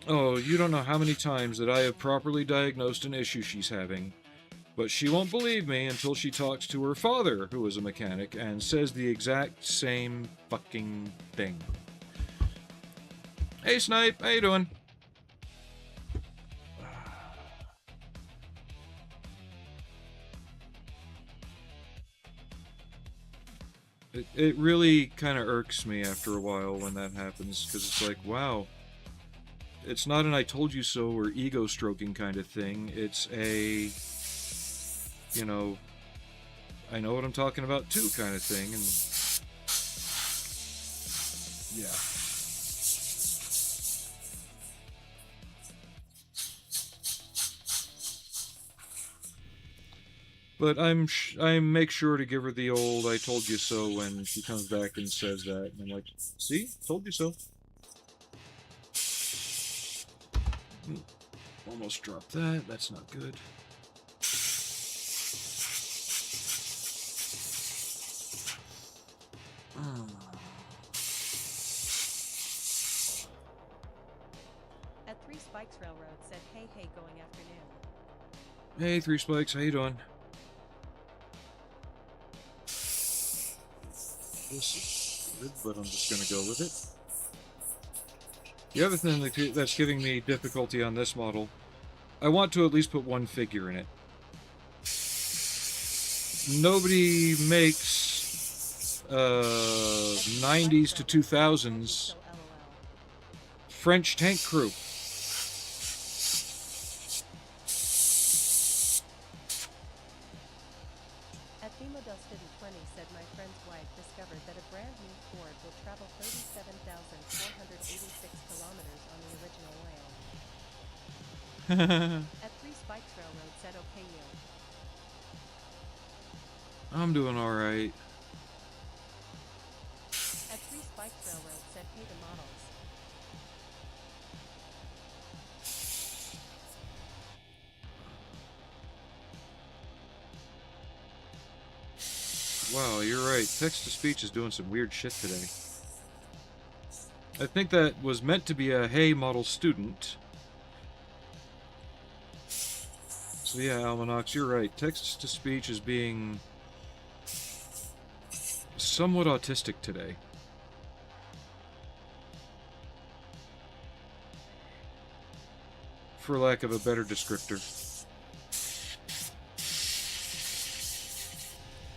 [SPEAKER 2] Oh, you don't know how many times that I have properly diagnosed an issue she's having, but she won't believe me until she talks to her father, who is a mechanic, and says the exact same fucking thing. Hey Snipe, how you doing? It really kind of irks me after a while when that happens, because it's like, wow, it's not an "I told you so" or ego stroking kind of thing. It's a, you know, I know what I'm talking about too kind of thing, and yeah. But I make sure to give her the old "I told you so" when she comes back and says that. And I'm like, see? Told you so. Almost dropped that. That's not good.
[SPEAKER 1] At 3 Spikes Railroad said, hey, going afternoon.
[SPEAKER 2] Hey, 3 Spikes, how you doing? This is good, but I'm just gonna go with it. The other thing that's giving me difficulty on this model, I want to at least put one figure in it. Nobody makes 90s to 2000s French tank crew.
[SPEAKER 1] At FEMA-20 said my friend's wife discovered that a brand new Ford will travel 37,486 kilometers on the original rail. At 3 Spikes Railroad said, okay, you.
[SPEAKER 2] I'm doing alright.
[SPEAKER 1] At 3 Spikes Railroad said, hey, the models.
[SPEAKER 2] Wow, you're right. Text-to-speech is doing some weird shit today. I think that was meant to be a "hey, model student." So yeah, Almanacs, you're right. Text-to-speech is being somewhat autistic today. For lack of a better descriptor.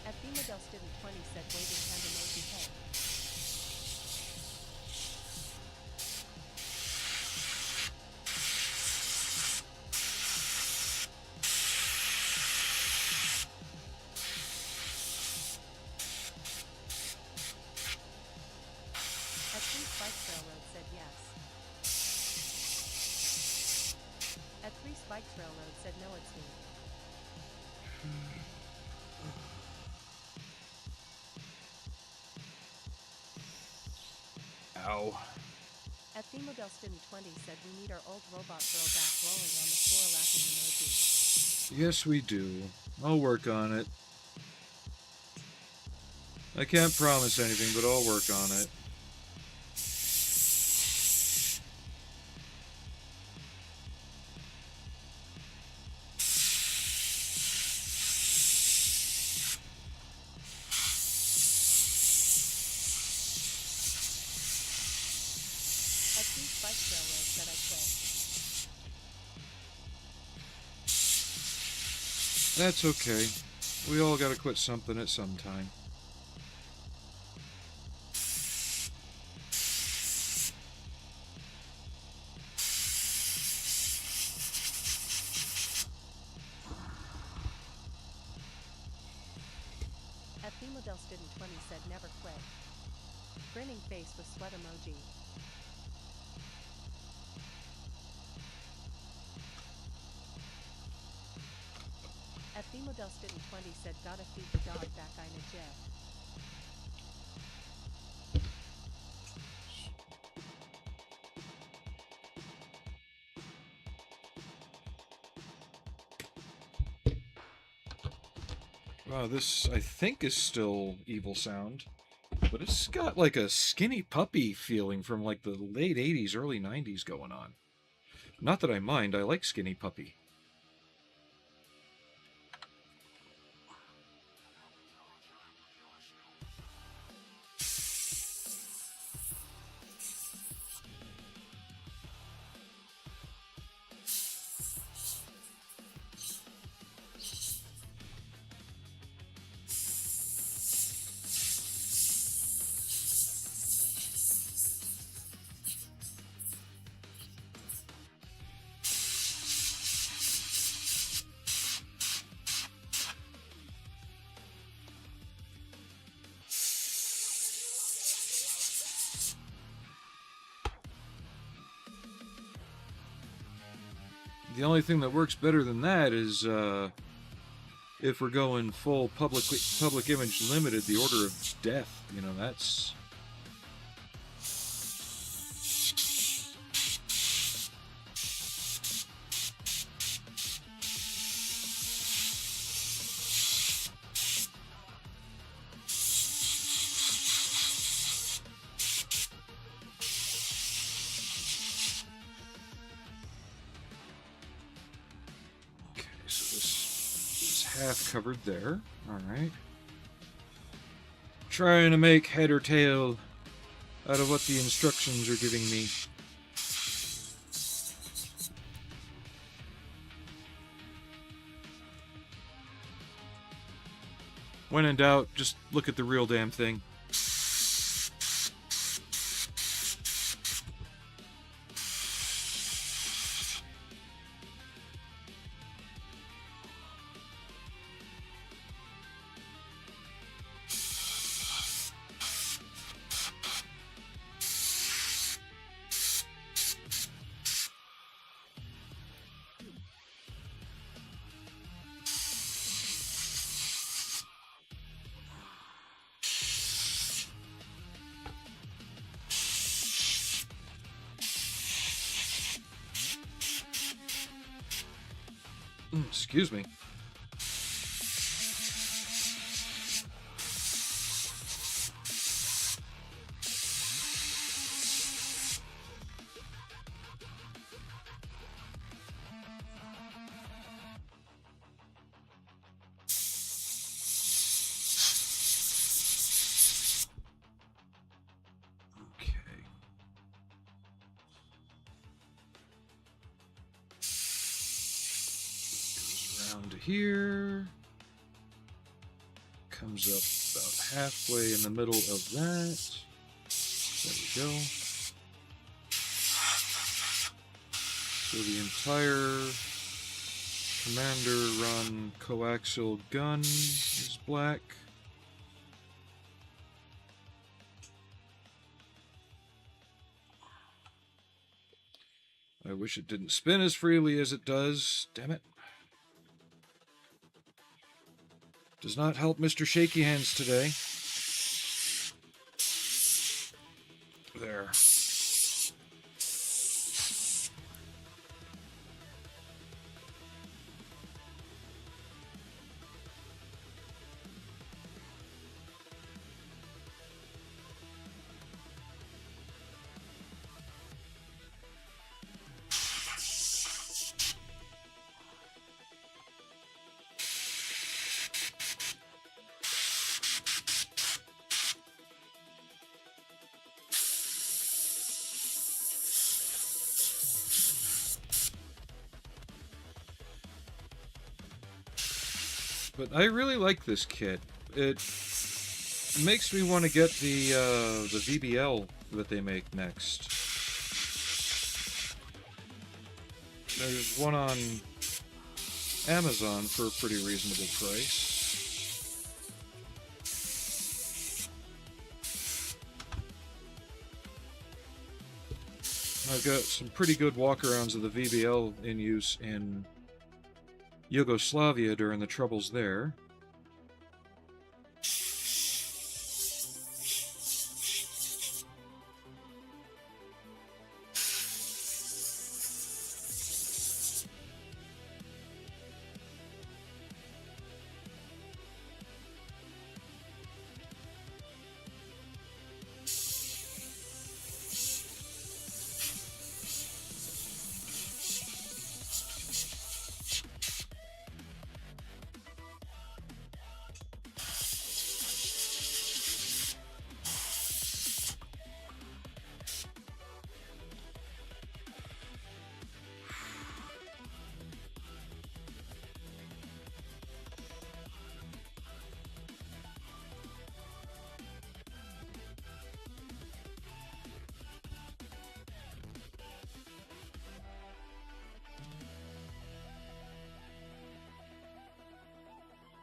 [SPEAKER 1] At FEMA-20 said, waving hand emoji, hey. At 3 Spikes Railroad said, yes. At 3 Spikes Railroad said, no, it's me.
[SPEAKER 2] Ow.
[SPEAKER 1] At FEMA-20 said, we need our old robot girl back rolling on the floor laughing emoji.
[SPEAKER 2] Yes, we do. I'll work on it. I can't promise anything, but I'll work on it.
[SPEAKER 1] bike railroad said I quit.
[SPEAKER 2] That's okay. We all gotta quit something at some time.
[SPEAKER 1] At Model Student 20 said never quit. Grinning face with sweat emoji. At Model Student 20 said gotta feed the dog that guy in a jet.
[SPEAKER 2] Wow, this, I think, is still Evil Sound. But it's got like a skinny puppy feeling from like the late 80s, early 90s going on. Not that I mind, I like skinny puppy. The only thing that works better than that is if we're going full public image limited, the order of death. You know, that's... half covered there. Alright. Trying to make head or tail out of what the instructions are giving me. When in doubt, just look at the real damn thing. Excuse me. To here, comes up about halfway in the middle of that. There we go. So the entire commander run coaxial gun is black. I wish it didn't spin as freely as it does. Damn it. Does not help Mr. Shaky Hands today. There. But I really like this kit. It makes me want to get the VBL that they make next. There's one on Amazon for a pretty reasonable price. I've got some pretty good walkarounds of the VBL in use in Yugoslavia during the troubles there.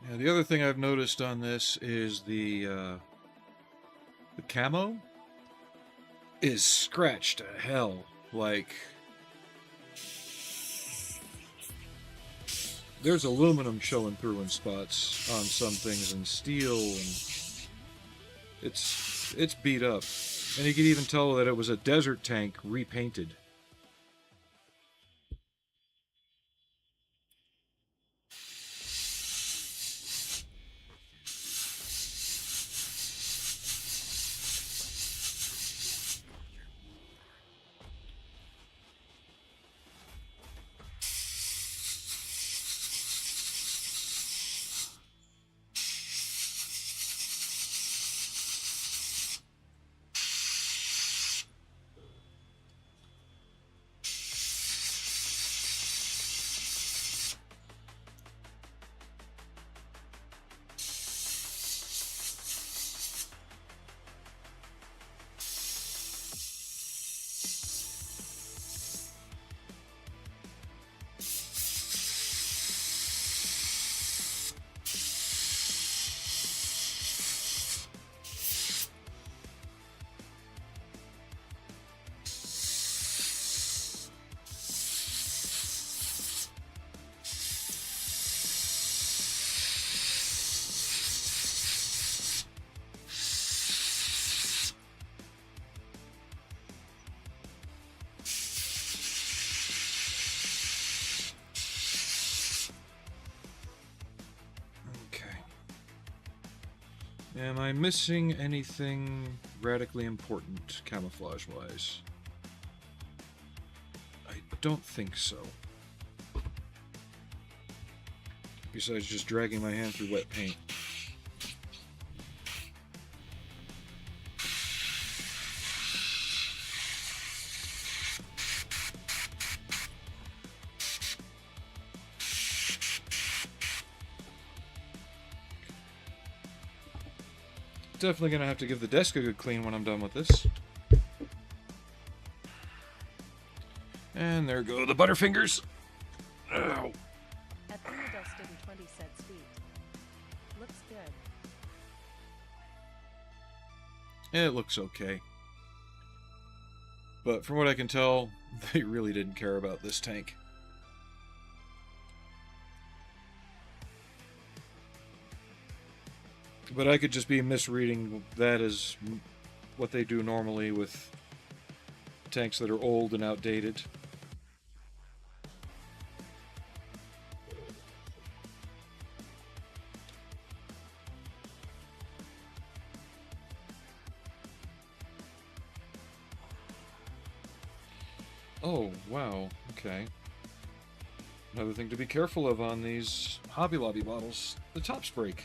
[SPEAKER 2] Yeah, the other thing I've noticed on this is the camo is scratched to hell. Like, there's aluminum showing through in spots on some things, and steel, and it's beat up. And you could even tell that it was a desert tank repainted. Am I missing anything radically important camouflage-wise? I don't think so. Besides just dragging my hand through wet paint. Definitely gonna have to give the desk a good clean when I'm done with this. And there go the Butterfingers. Ow.
[SPEAKER 1] At 3 dusted and 20 said sweet. Looks good.
[SPEAKER 2] It looks okay. But from what I can tell, they really didn't care about this tank. But I could just be misreading that as what they do normally with tanks that are old and outdated. Oh, wow, okay. Another thing to be careful of on these Hobby Lobby bottles, the tops break.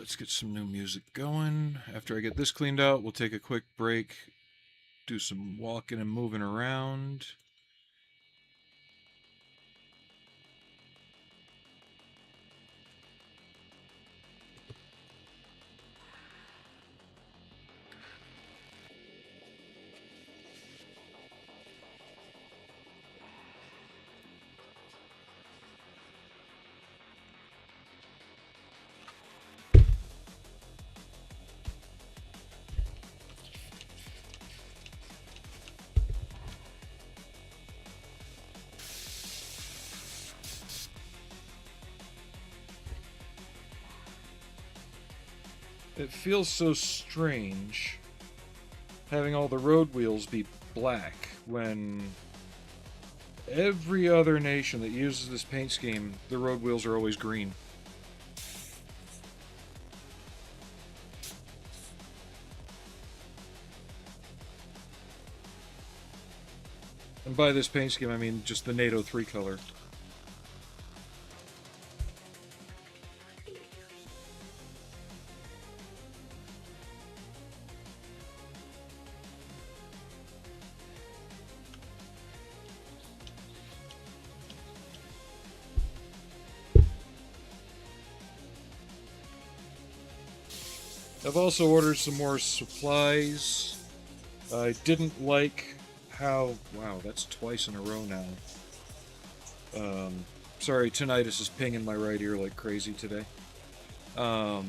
[SPEAKER 2] Let's get some new music going. After I get this cleaned out, we'll take a quick break, do some walking and moving around. It feels so strange having all the road wheels be black when every other nation that uses this paint scheme, the road wheels are always green. And by this paint scheme, I mean just the NATO 3 color. I've also ordered some more supplies. I didn't like how... Wow, that's twice in a row now. Sorry, tinnitus is pinging my right ear like crazy today. I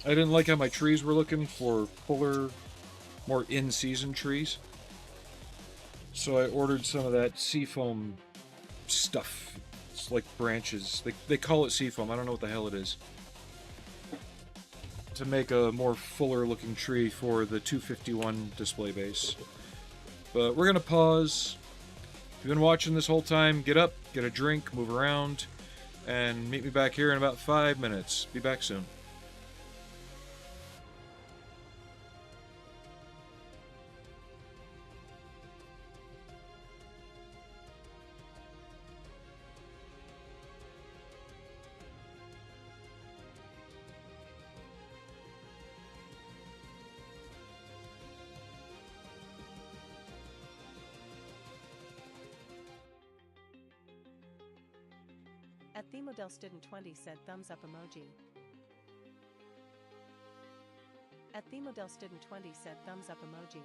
[SPEAKER 2] didn't like how my trees were looking for fuller, more in-season trees. So I ordered some of that seafoam stuff. It's like branches. They call it seafoam. I don't know what the hell it is. To make a more fuller looking tree for the 251 display base. But we're going to pause. If you've been watching this whole time, get up, get a drink, move around, and meet me back here in about 5 minutes. Be back soon.
[SPEAKER 1] At Themodel Student 20 said thumbs up emoji. At Themodel Student 20 said thumbs up emoji.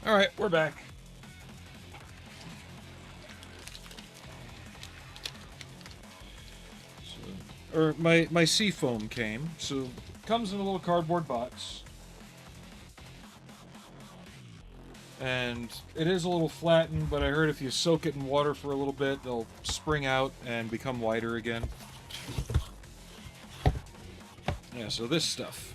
[SPEAKER 2] Alright, we're back. So, my sea foam came, so comes in a little cardboard box. And it is a little flattened, but I heard if you soak it in water for a little bit, they'll spring out and become wider again. Yeah, so this stuff.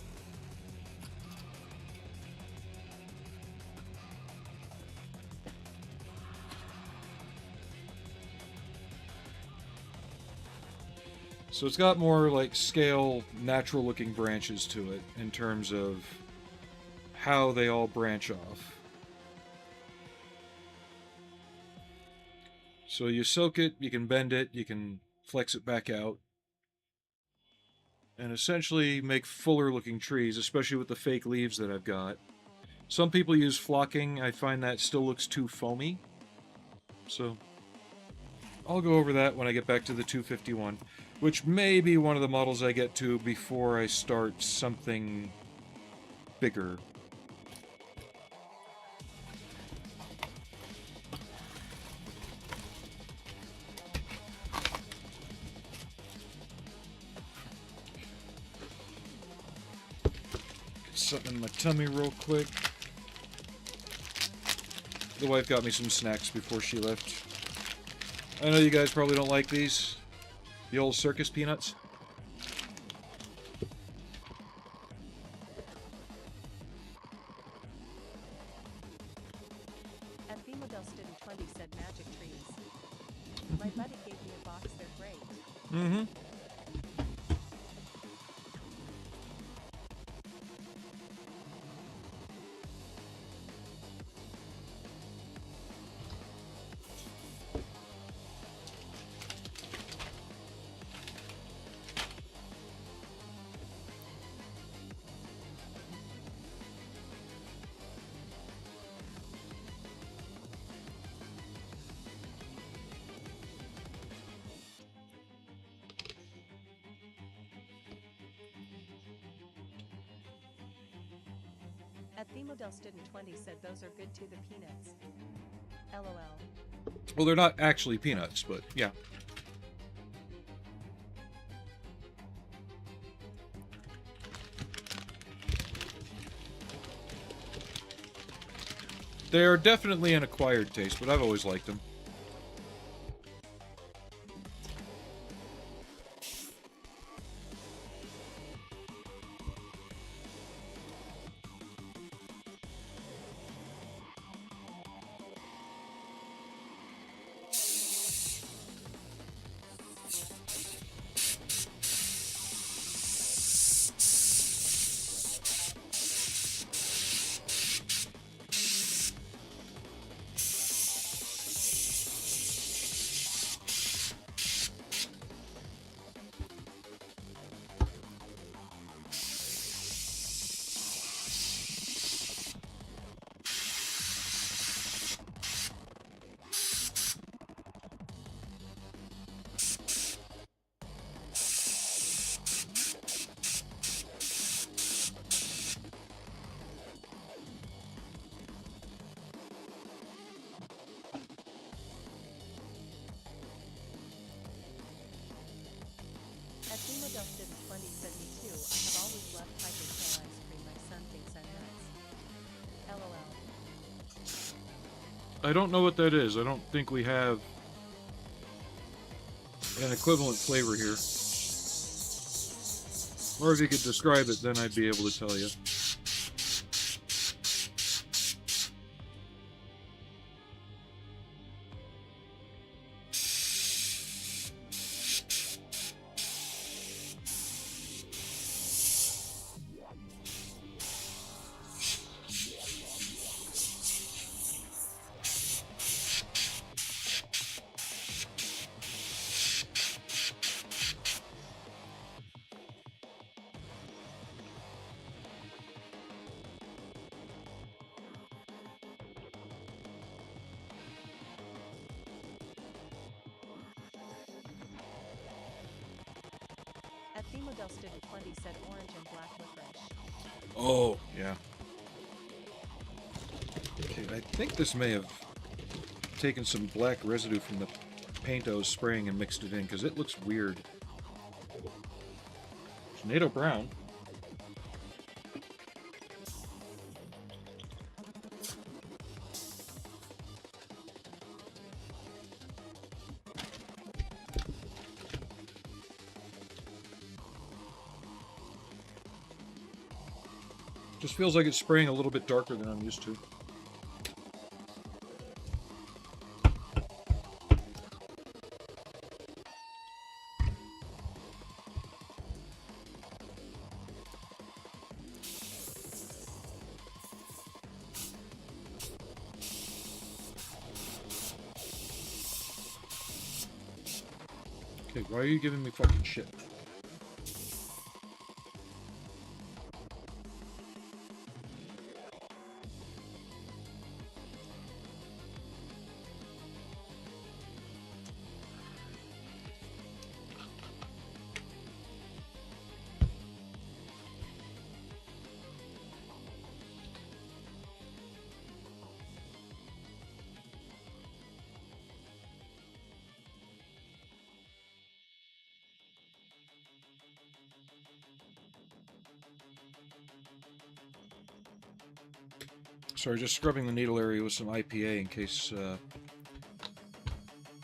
[SPEAKER 2] So it's got more like scale, natural looking branches to it in terms of how they all branch off. So you soak it, you can bend it, you can flex it back out, and essentially make fuller looking trees, especially with the fake leaves that I've got. Some people use flocking. I find that still looks too foamy. So I'll go over that when I get back to the 251, which may be one of the models I get to before I start something bigger. Get something in my tummy real quick. The wife got me some snacks before she left. I know you guys probably don't like these. The old circus peanuts.
[SPEAKER 1] At Femodel Student 20 said magic trees. My buddy gave me a box, they're great.
[SPEAKER 2] Mm-hmm.
[SPEAKER 1] At Femodel Student 20 said those are good too, the peanuts. LOL.
[SPEAKER 2] Well, they're not actually peanuts, but yeah. They are definitely an acquired taste, but I've always liked them.
[SPEAKER 1] At Femodel Student 20 said me too, I have always loved Piper Tail ice cream, my son thinks I'm nuts. LOL.
[SPEAKER 2] I don't know what that is. I don't think we have an equivalent flavor here. Or if you could describe it, then I'd be able to tell you.
[SPEAKER 1] At Femodel Student 20 said orange and black licorice.
[SPEAKER 2] Oh, yeah. Okay, I think this may have taken some black residue from the paint I was spraying and mixed it in, because it looks weird. It's NATO brown. Just feels like it's spraying a little bit darker than I'm used to. Okay, why are you giving me fucking shit? Sorry, just scrubbing the needle area with some IPA in case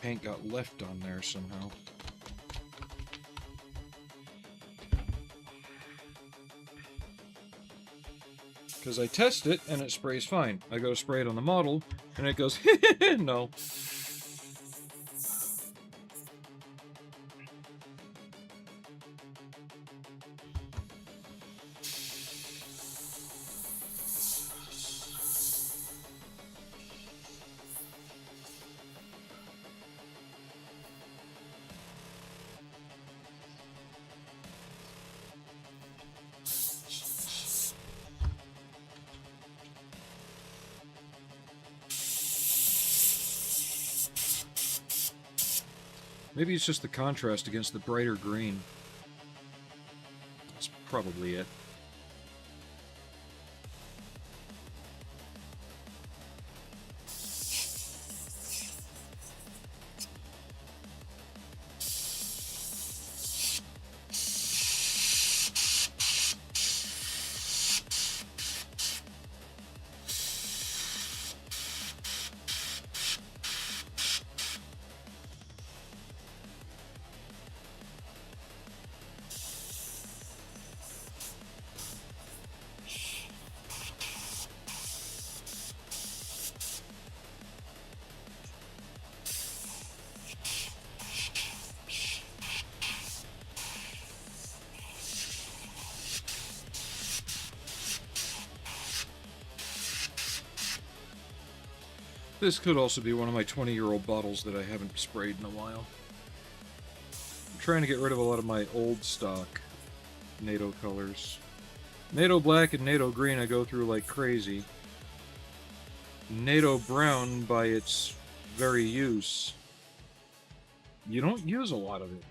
[SPEAKER 2] paint got left on there somehow. Because I test it and it sprays fine. I go to spray it on the model and it goes, no. Maybe it's just the contrast against the brighter green. That's probably it. This could also be one of my 20-year-old bottles that I haven't sprayed in a while. I'm trying to get rid of a lot of my old stock NATO colors. NATO black and NATO green I go through like crazy. NATO brown, by its very use, you don't use a lot of it.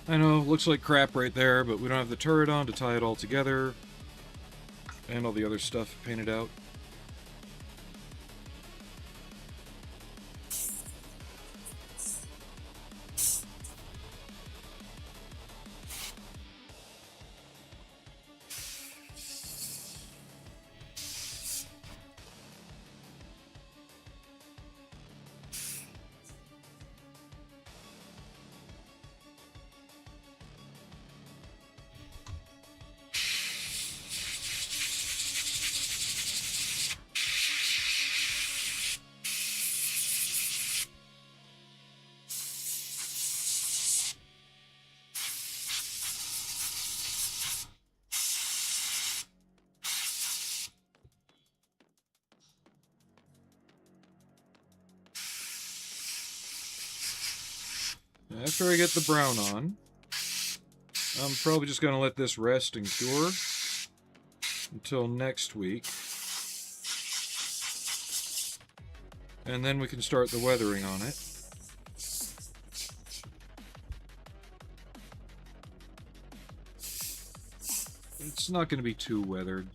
[SPEAKER 2] I know, looks like crap right there, but we don't have the turret on to tie it all together. And all the other stuff painted out. After I get the brown on, I'm probably just going to let this rest and cure until next week. And then we can start the weathering on it. It's not going to be too weathered.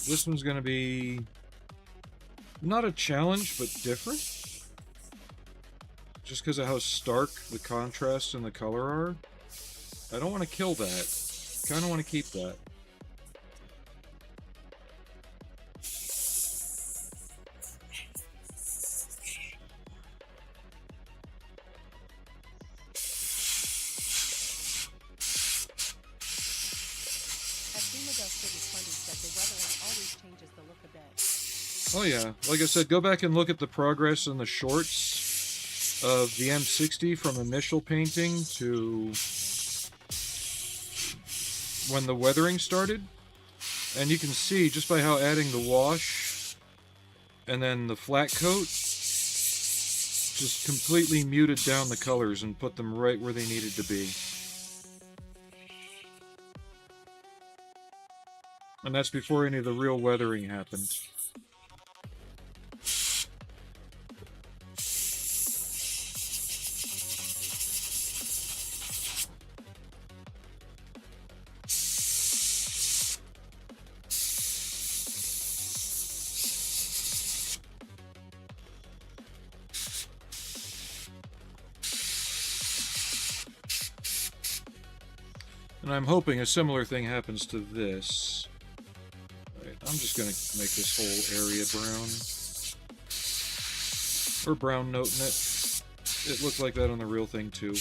[SPEAKER 2] This one's going to be not a challenge, but different. Just because of how stark the contrast and the color are. I don't want to kill that. Kind of want to keep that. Oh yeah, like I said, go back and look at the progress in the shorts of the M60 from initial painting to when the weathering started. And you can see, just by how adding the wash and then the flat coat just completely muted down the colors and put them right where they needed to be. And that's before any of the real weathering happened. And I'm hoping a similar thing happens to this. Right, I'm just going to make this whole area brown. Or brown note in it. It looked like that on the real thing too.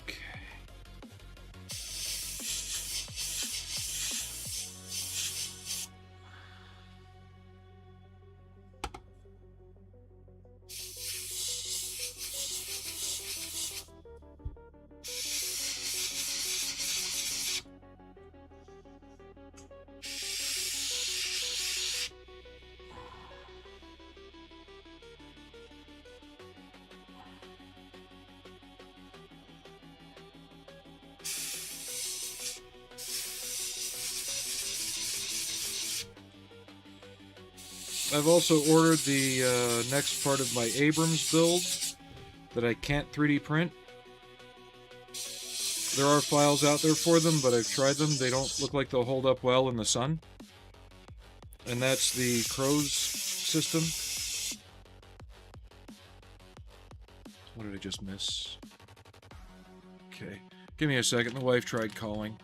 [SPEAKER 2] Okay. I've also ordered the next part of my Abrams build that I can't 3D print. There are files out there for them, but I've tried them. They don't look like they'll hold up well in the sun. And that's the Crow's system. What did I just miss? Okay. Give me a second. The wife tried calling.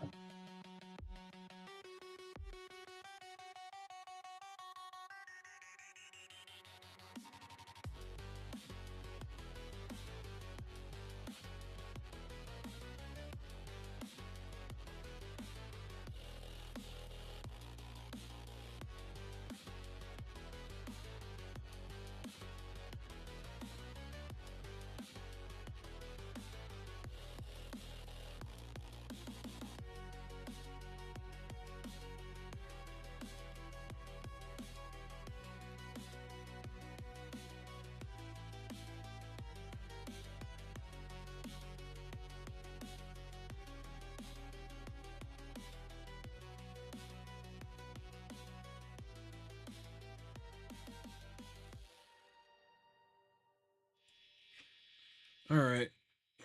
[SPEAKER 2] Alright,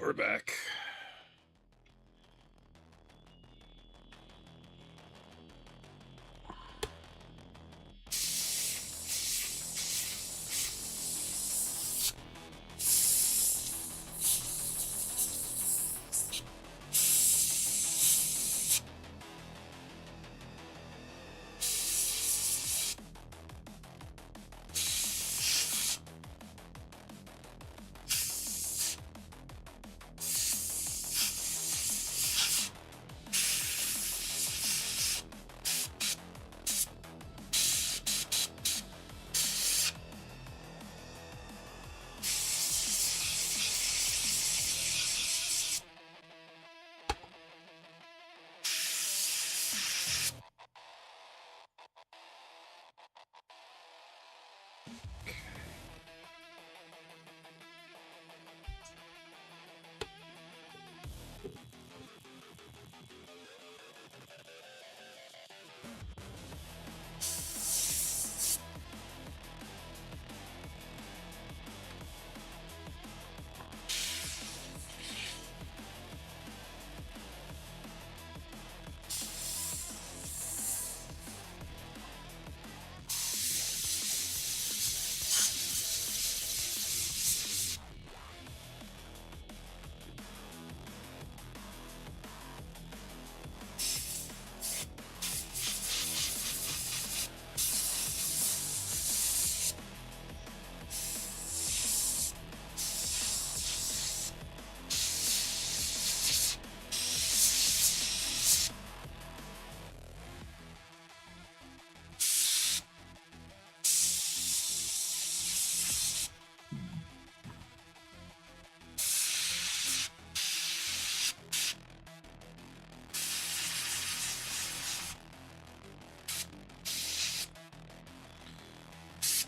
[SPEAKER 2] we're back.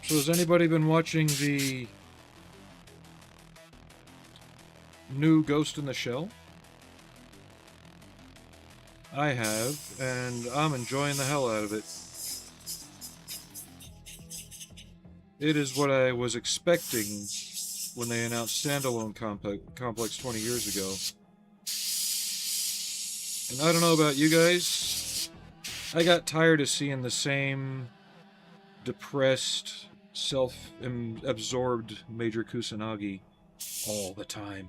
[SPEAKER 2] So has anybody been watching the new Ghost in the Shell? I have, and I'm enjoying the hell out of it. It is what I was expecting when they announced Standalone Complex 20 years ago. And I don't know about you guys, I got tired of seeing the same depressed, self-absorbed Major Kusanagi all the time.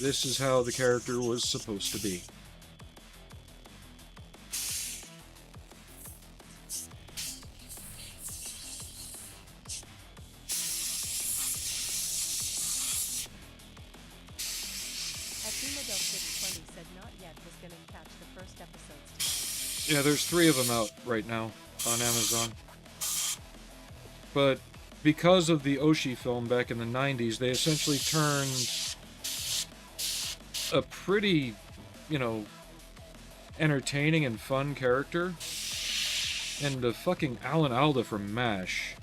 [SPEAKER 2] This is how the character was supposed to be. Yeah, there's 3 of them out right now on Amazon. But because of the Oshi film back in the 90s, they essentially turned a pretty, entertaining and fun character into fucking Alan Alda from MASH.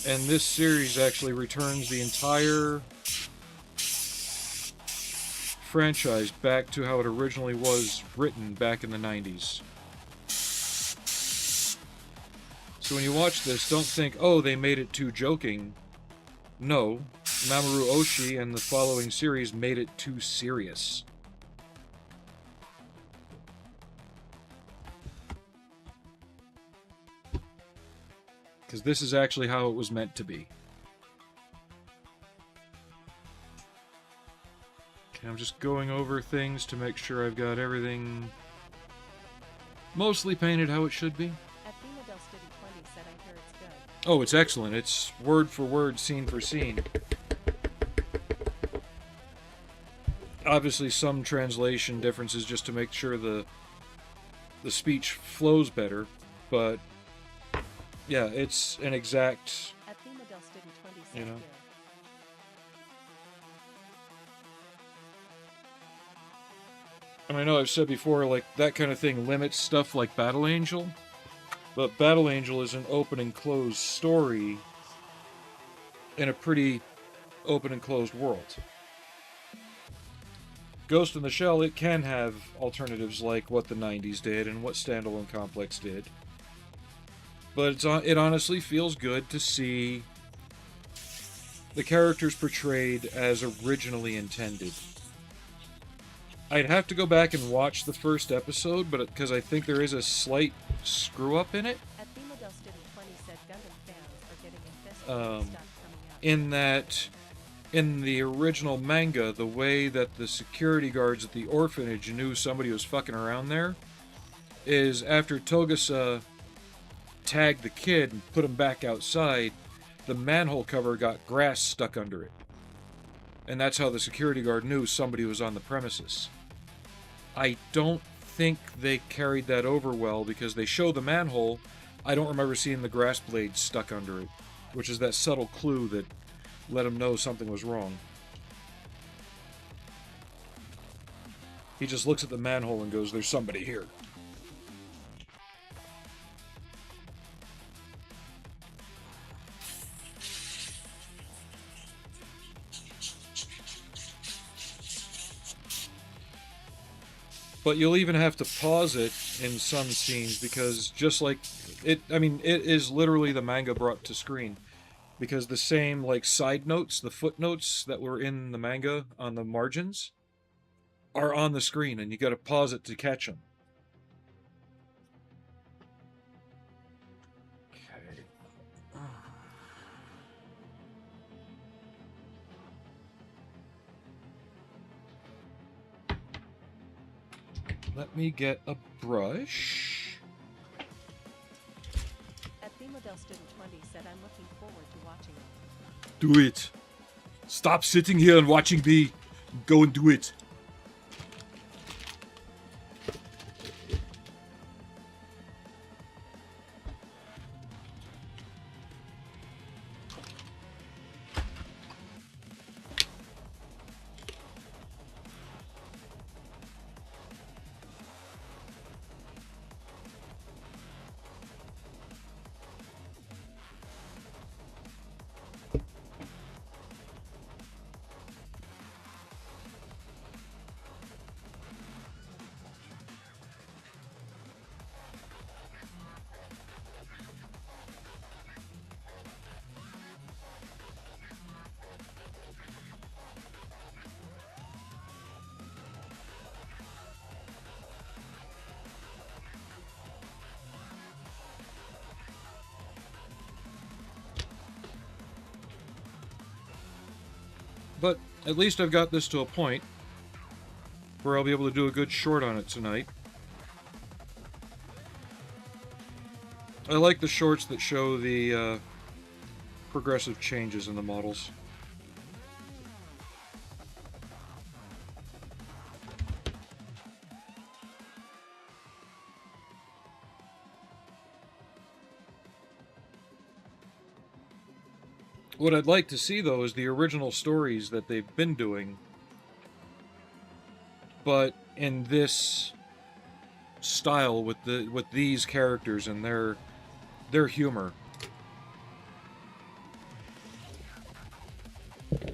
[SPEAKER 2] And this series actually returns the entire franchise back to how it originally was written back in the 90s. So when you watch this, don't think, oh, they made it too joking. No, Mamoru Oshii and the following series made it too serious. Because this is actually how it was meant to be. Okay, I'm just going over things to make sure I've got everything mostly painted how it should be. Oh, it's excellent. It's word for word, scene for scene. Obviously, some translation differences just to make sure the speech flows better, but yeah, it's an exact, you know. And I know I've said before, like, that kind of thing limits stuff like Battle Angel. But Battle Angel is an open and closed story in a pretty open and closed world. Ghost in the Shell, it can have alternatives like what the 90s did and what Standalone Complex did. But it honestly feels good to see the characters portrayed as originally intended. I'd have to go back and watch the first episode, but because I think there is a slight screw up in it. In that, in the original manga, the way that the security guards at the orphanage knew somebody was fucking around there is after Togasa tagged the kid and put him back outside, the manhole cover got grass stuck under it. And that's how the security guard knew somebody was on the premises. I don't think they carried that over well because they show the manhole. I don't remember seeing the grass blade stuck under it, which is that subtle clue that let him know something was wrong. He just looks at the manhole and goes, "There's somebody here." But you'll even have to pause it in some scenes because just like it, I mean, it is literally the manga brought to screen. Because the same, like, side notes, the footnotes that were in the manga on the margins are on the screen, and you gotta pause it to catch them. Okay. Let me get a brush.
[SPEAKER 1] Student 20 said, "I'm looking forward to watching it."
[SPEAKER 2] Do it. Stop sitting here and watching me. Go and do it. But at least I've got this to a point where I'll be able to do a good short on it tonight. I like the shorts that show the progressive changes in the models. What I'd like to see, though, is the original stories that they've been doing, but in this style with these characters and their humor. Okay.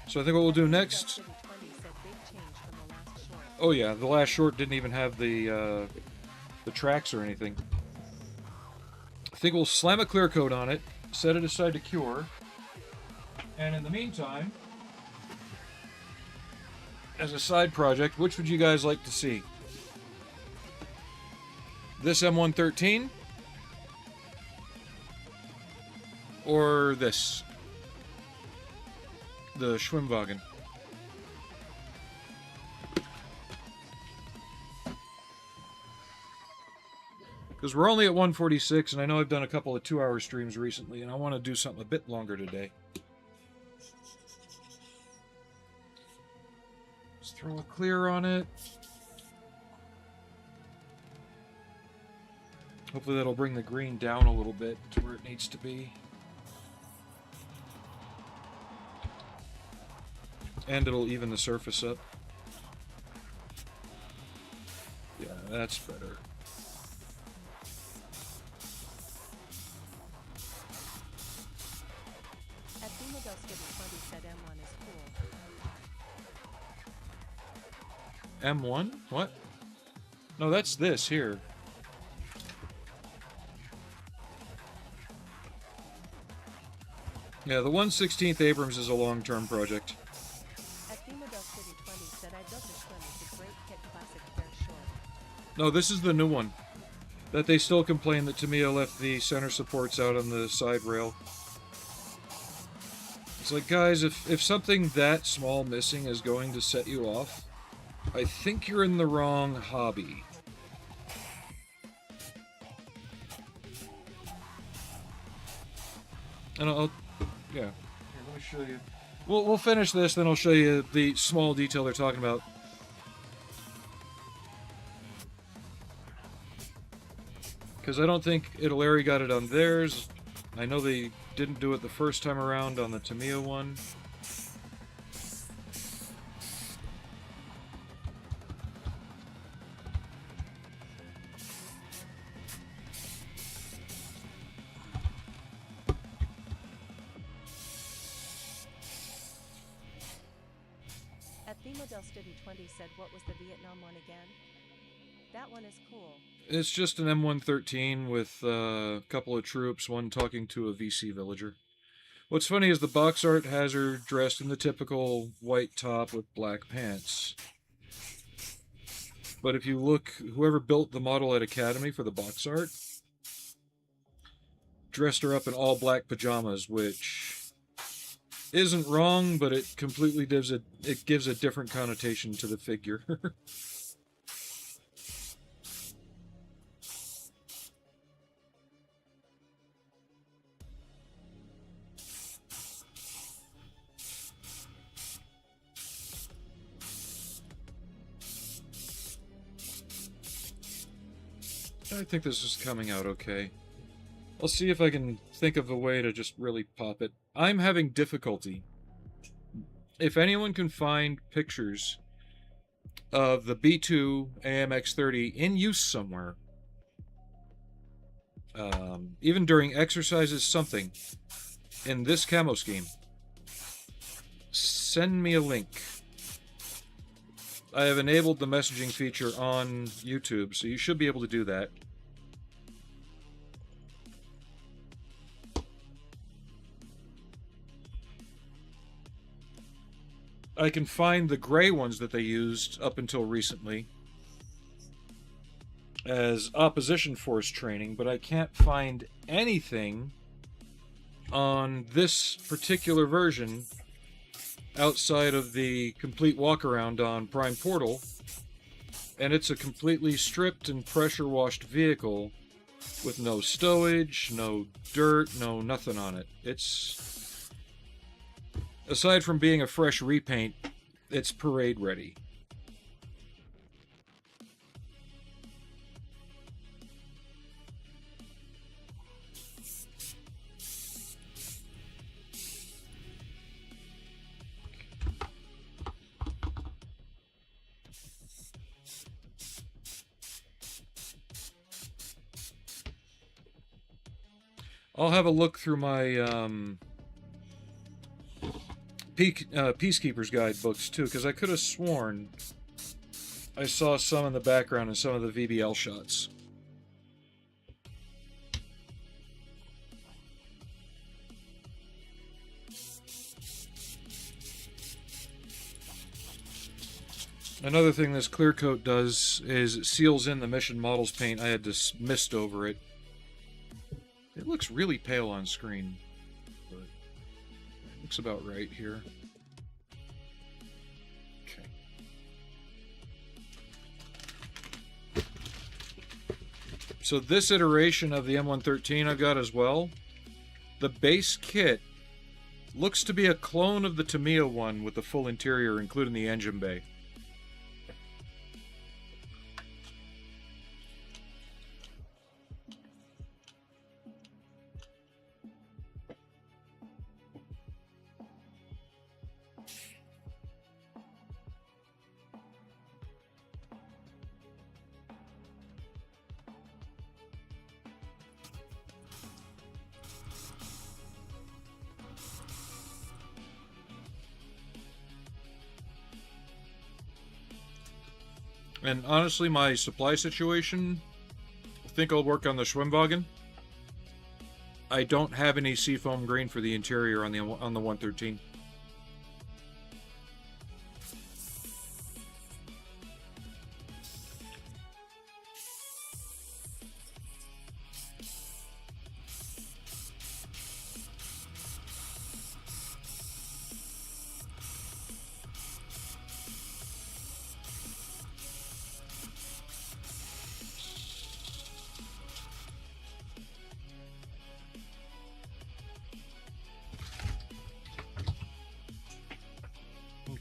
[SPEAKER 2] So I think what we'll do next. Oh yeah, the last short didn't even have the tracks or anything. I think we'll slam a clear coat on it, set it aside to cure, and in the meantime, as a side project, which would you guys like to see? This M113? Or this? The Schwimmwagen? Because we're only at 146, and I know I've done a couple of 2-hour streams recently, and I want to do something a bit longer today. Just throw a clear on it. Hopefully that'll bring the green down a little bit to where it needs to be. And it'll even the surface up. Yeah, that's better. M1? What? No, that's this here. Yeah, the 1/16 Abrams is a long-term project.
[SPEAKER 1] At Themodel City 20 said I built a swim with a great kit classic fair short.
[SPEAKER 2] No, this is the new one. That they still complain that Tamiya left the center supports out on the side rail. It's like, guys, if something that small missing is going to set you off, I think you're in the wrong hobby. And yeah. Here, let me show you. We'll finish this, then I'll show you the small detail they're talking about. Because I don't think Italeri got it on theirs. I know they didn't do it the first time around on the Tamiya one.
[SPEAKER 1] At Themodel City 20 said what was the Vietnam one again? That one is cool.
[SPEAKER 2] It's just an M113 with a couple of troops, one talking to a VC villager. What's funny is the box art has her dressed in the typical white top with black pants. But if you look, whoever built the model at Academy for the box art dressed her up in all black pajamas, which isn't wrong, but it completely gives a different connotation to the figure. I think this is coming out okay. I'll see if I can think of a way to just really pop it. I'm having difficulty. If anyone can find pictures of the B2 AMX 30 in use somewhere, even during exercises, something, in this camo scheme, send me a link. I have enabled the messaging feature on YouTube, so you should be able to do that. I can find the gray ones that they used up until recently as opposition force training, but I can't find anything on this particular version outside of the complete walkaround on Prime Portal, and it's a completely stripped and pressure washed vehicle with no stowage, no dirt, no nothing on it. It's, aside from being a fresh repaint, it's parade ready. I'll have a look through my Peacekeeper's Guide books too, because I could have sworn I saw some in the background in some of the VBL shots. Another thing this clear coat does is it seals in the mission models paint. I had this mist over it. It looks really pale on screen, but it looks about right here. Okay. So this iteration of the M113 I've got as well. The base kit looks to be a clone of the Tamiya one with the full interior, including the engine bay. And honestly, my supply situation, I think I'll work on the Schwimmwagen. I don't have any seafoam green for the interior on the 113.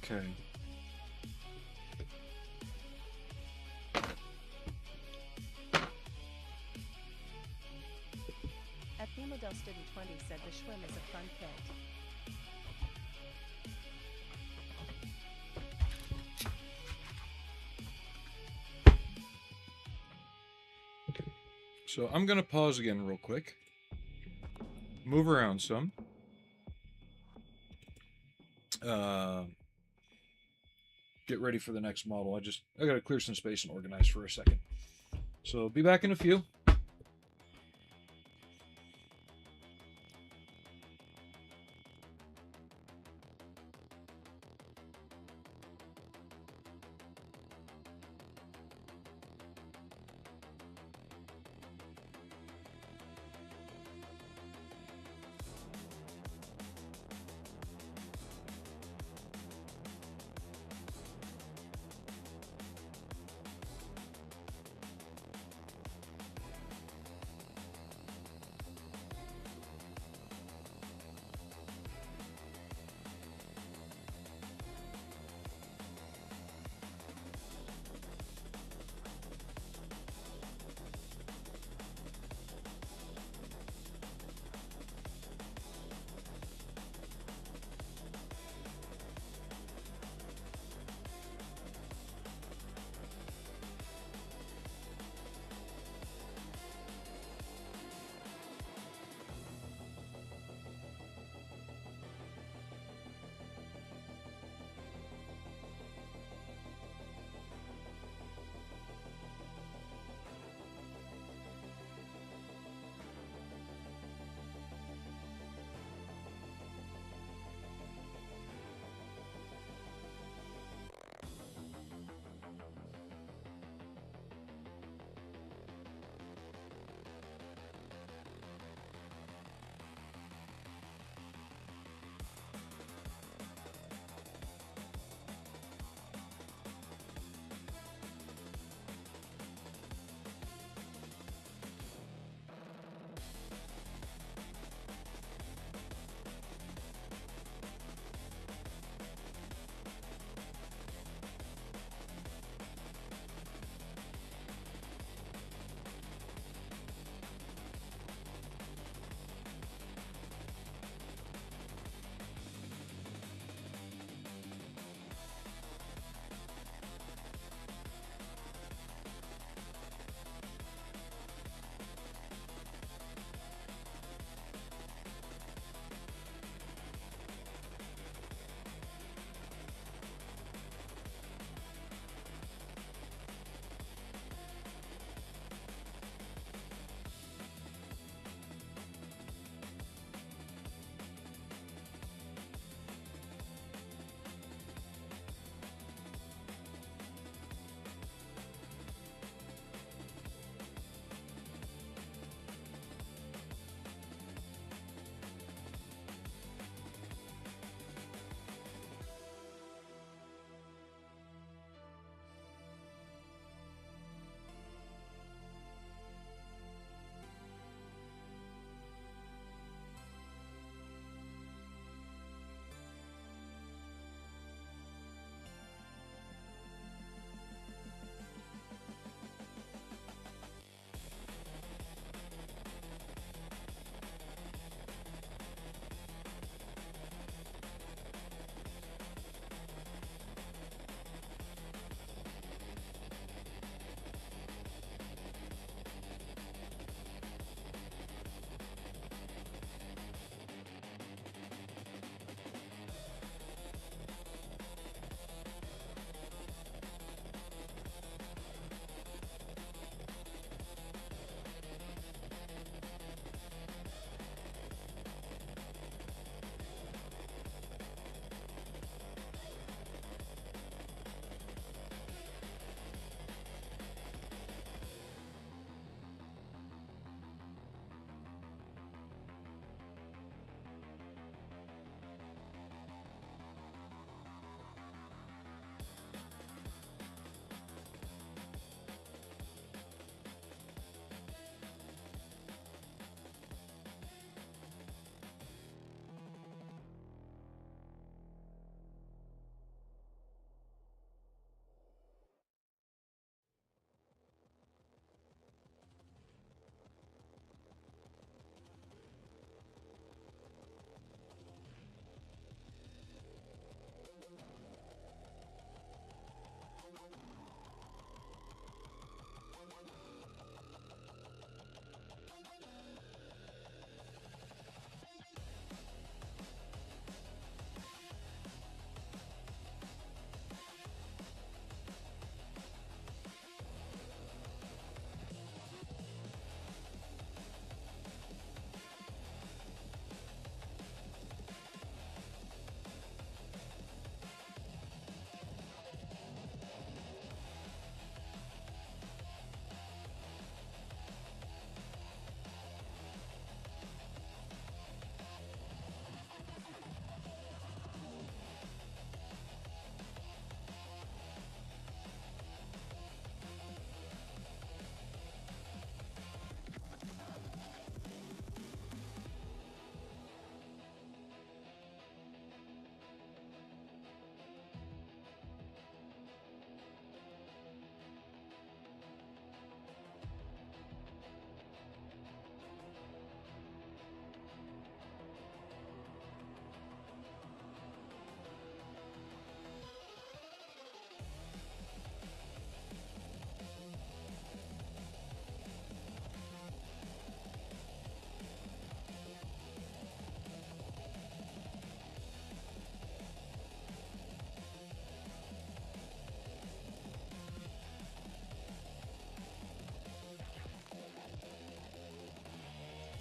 [SPEAKER 2] Okay.
[SPEAKER 1] At Themodusted in 20 said the Schwim is a fun kit.
[SPEAKER 2] So I'm going to pause again real quick. Move around some. Get ready for the next model. I got to clear some space and organize for a second. So be back in a few.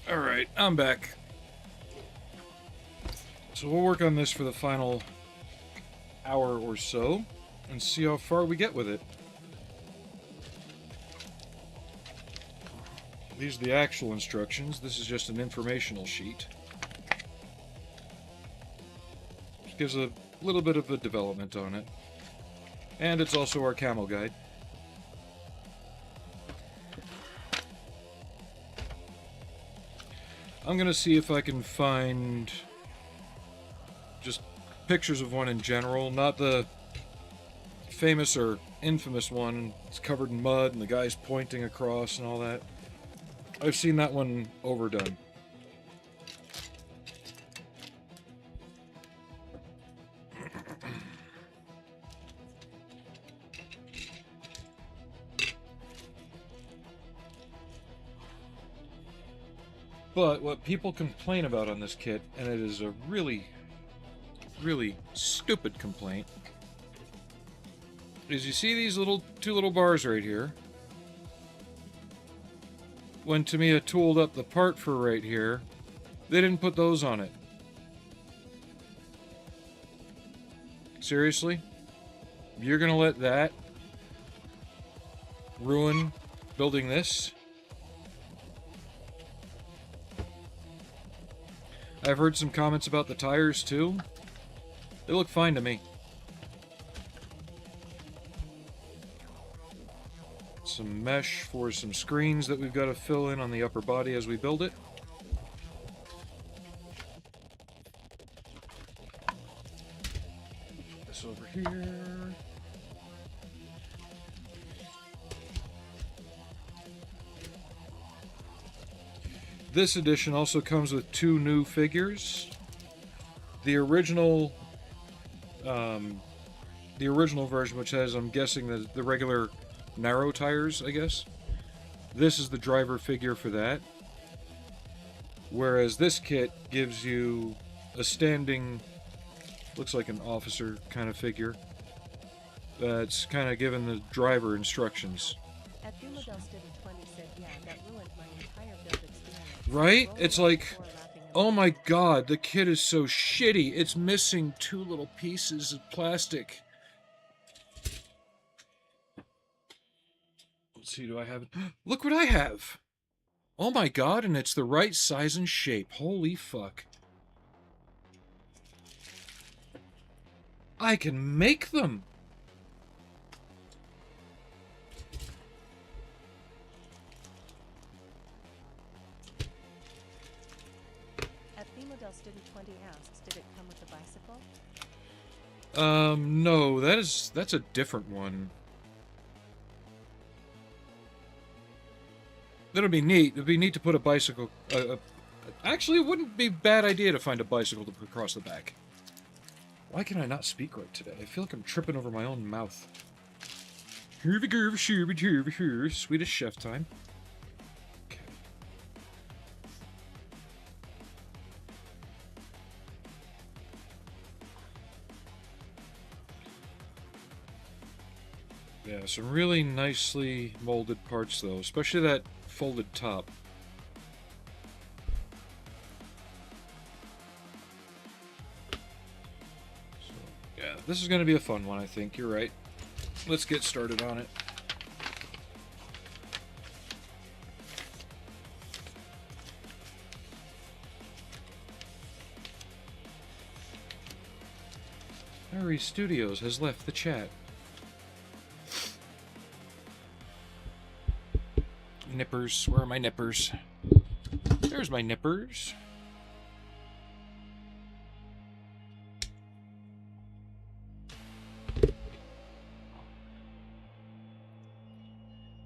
[SPEAKER 2] Alright, I'm back. So we'll work on this for the final hour or so and see how far we get with it. These are the actual instructions. This is just an informational sheet. Which gives a little bit of a development on it. And it's also our camel guide. I'm gonna see if I can find just pictures of one in general, not the famous or infamous one. It's covered in mud and the guy's pointing across and all that. I've seen that one overdone. But what people complain about on this kit, and it is a really, really stupid complaint, is you see these two little bars right here. When Tamiya tooled up the part for right here, they didn't put those on it. Seriously? You're gonna let that ruin building this? I've heard some comments about the tires too. They look fine to me. Some mesh for some screens that we've got to fill in on the upper body as we build it. This over here. This edition also comes with 2 new figures. The original version, which has, I'm guessing, the regular narrow tires, I guess. This is the driver figure for that. Whereas this kit gives you a standing, looks like an officer kind of figure, that's kind of given the driver instructions. Right? It's like, oh my god, the kit is so shitty. It's missing 2 little pieces of plastic. Let's see, do I have it? Look what I have! Oh my god, and it's the right size and shape. Holy fuck. I can make them!
[SPEAKER 1] Student 20 asks, did it come with a bicycle?
[SPEAKER 2] No, that's a different one. That'll be neat. It'd be neat to put a bicycle... actually, it wouldn't be a bad idea to find a bicycle to put across the back. Why can I not speak right today? I feel like I'm tripping over my own mouth. Swedish chef time. Yeah, some really nicely molded parts, though, especially that folded top. So, yeah, this is going to be a fun one, I think. You're right. Let's get started on it. Harry Studios has left the chat. Nippers. Where are my nippers? There's my nippers.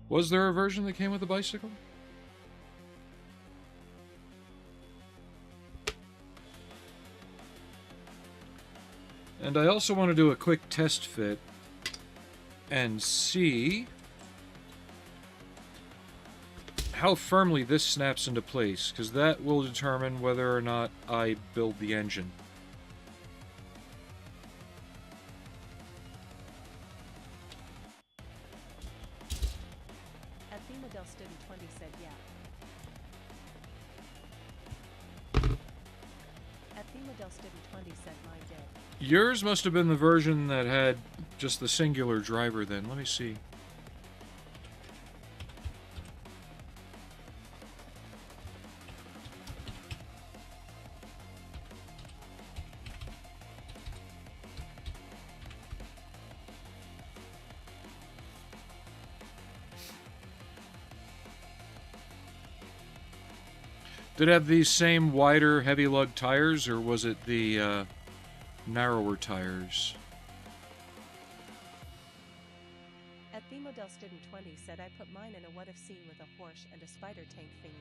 [SPEAKER 2] Was there a version that came with a bicycle? And I also want to do a quick test fit and see how firmly this snaps into place, because that will determine whether or not I build the engine.
[SPEAKER 1] Student 20 said yeah. Dustin20 said mine did.
[SPEAKER 2] Yours must have been the version that had just the singular driver then. Let me see. Did it have these same wider, heavy lug tires, or was it the narrower tires?
[SPEAKER 1] At Dustin20 said I put mine in a what if scene with a horse and a spider tank thingy.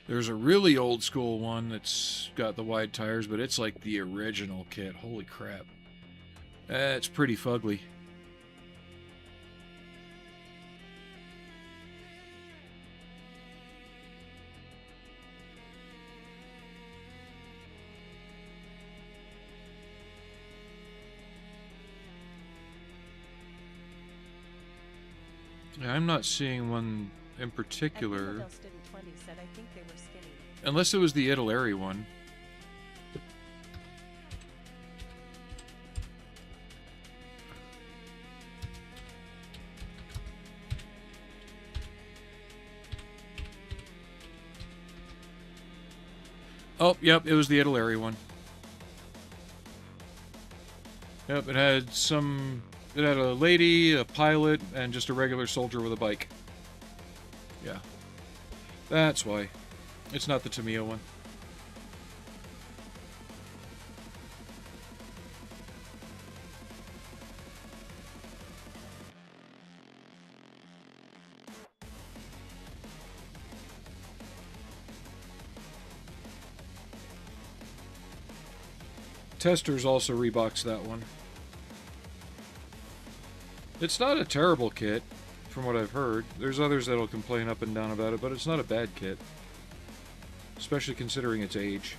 [SPEAKER 2] There's a really old school one that's got the wide tires, but it's like the original kit. Holy crap. It's pretty fugly. Yeah, I'm not seeing one in particular.
[SPEAKER 1] Dustin20 said I think they were skinny.
[SPEAKER 2] Unless it was the Italeri one. Oh, yep, it was the Italeri one. Yep, it had a lady, a pilot, and just a regular soldier with a bike. Yeah. That's why. It's not the Tamiya one. Testers also reboxed that one. It's not a terrible kit, from what I've heard. There's others that'll complain up and down about it, but it's not a bad kit. Especially considering its age.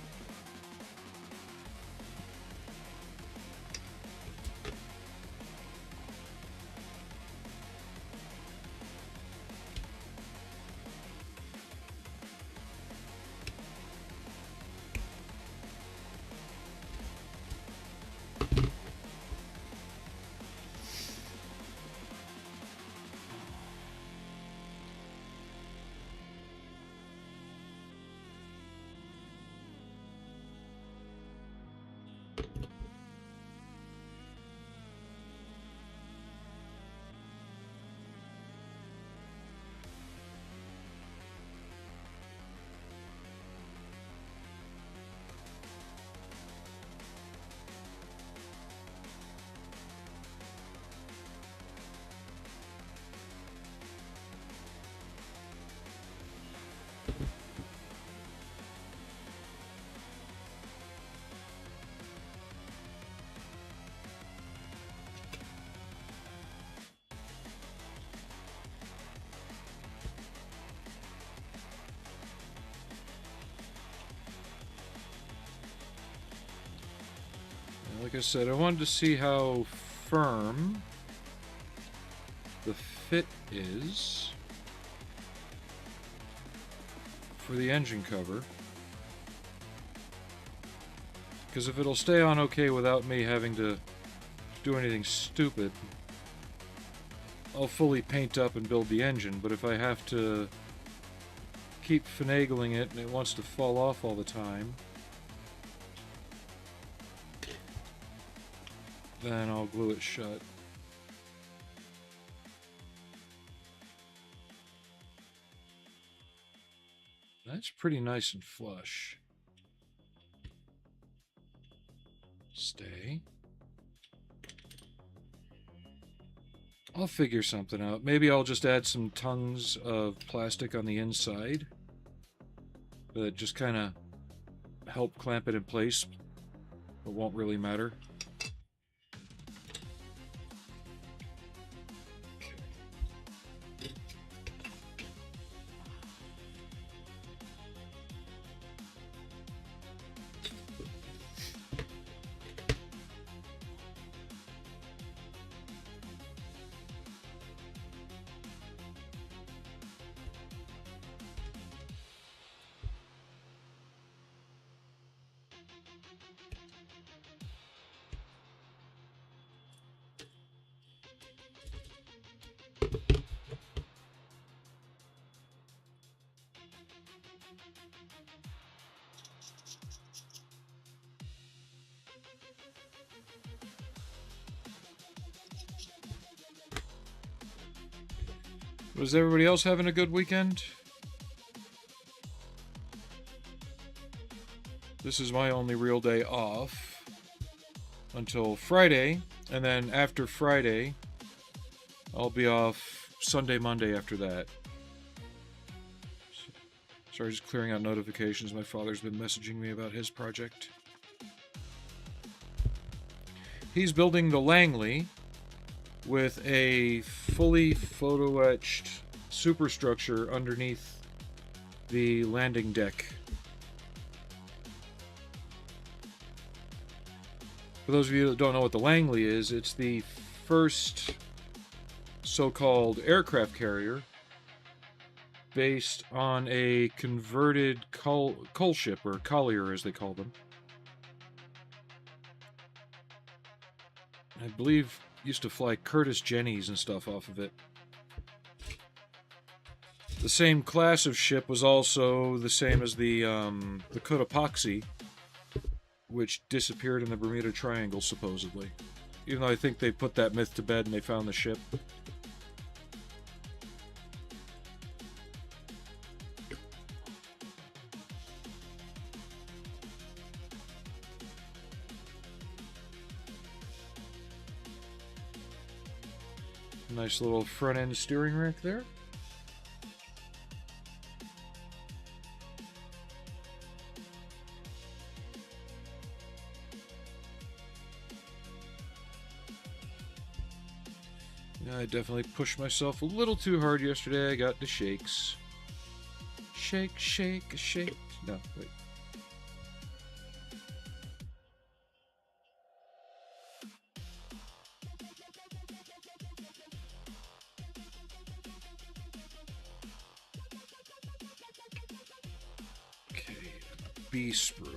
[SPEAKER 2] Like I said, I wanted to see how firm the fit is for the engine cover. Because if it'll stay on okay without me having to do anything stupid, I'll fully paint up and build the engine. But if I have to keep finagling it and it wants to fall off all the time, then I'll glue it shut. That's pretty nice and flush. Stay. I'll figure something out. Maybe I'll just add some tongues of plastic on the inside that just kind of help clamp it in place. It won't really matter. Was everybody else having a good weekend? This is my only real day off until Friday, and then after Friday, I'll be off Sunday, Monday after that. Sorry, just clearing out notifications. My father's been messaging me about his project. He's building the Langley with a fully photo-etched superstructure underneath the landing deck. For those of you that don't know what the Langley is, it's the first so-called aircraft carrier based on a converted coal ship, or collier as they call them. I believe used to fly Curtis Jennies and stuff off of it. The same class of ship was also the same as the Cotopaxi, which disappeared in the Bermuda Triangle, supposedly. Even though I think they put that myth to bed and they found the ship. Nice little front-end steering rack there. Yeah, I definitely pushed myself a little too hard yesterday. I got the shakes. Shake, shake, shake. No, wait. B sprue.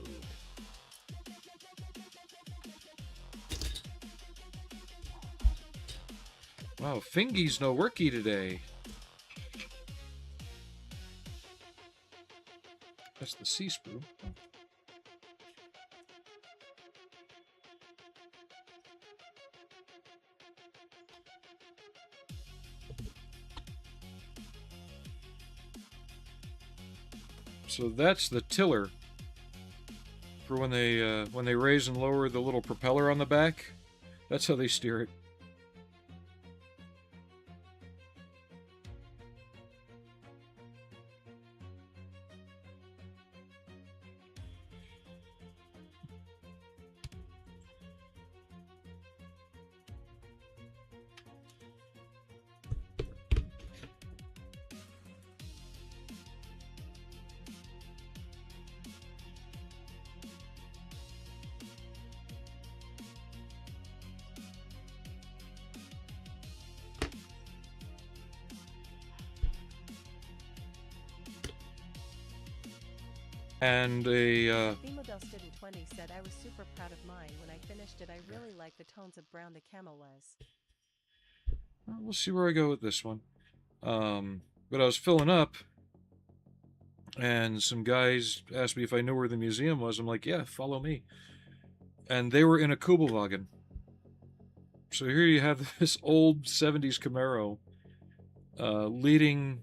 [SPEAKER 2] Wow, Fingy's no worky today. That's the C sprue. So that's the tiller for when they raise and lower the little propeller on the back. That's how they steer it. And a
[SPEAKER 1] Themodusted20 said I was super proud of mine when I finished it. I really like the tones of brown the camo was.
[SPEAKER 2] We'll see where I go with this one. But I was filling up, and some guys asked me if I knew where the museum was. I'm like, yeah, follow me. And they were in a Kubelwagen. So here you have this old 70s Camaro leading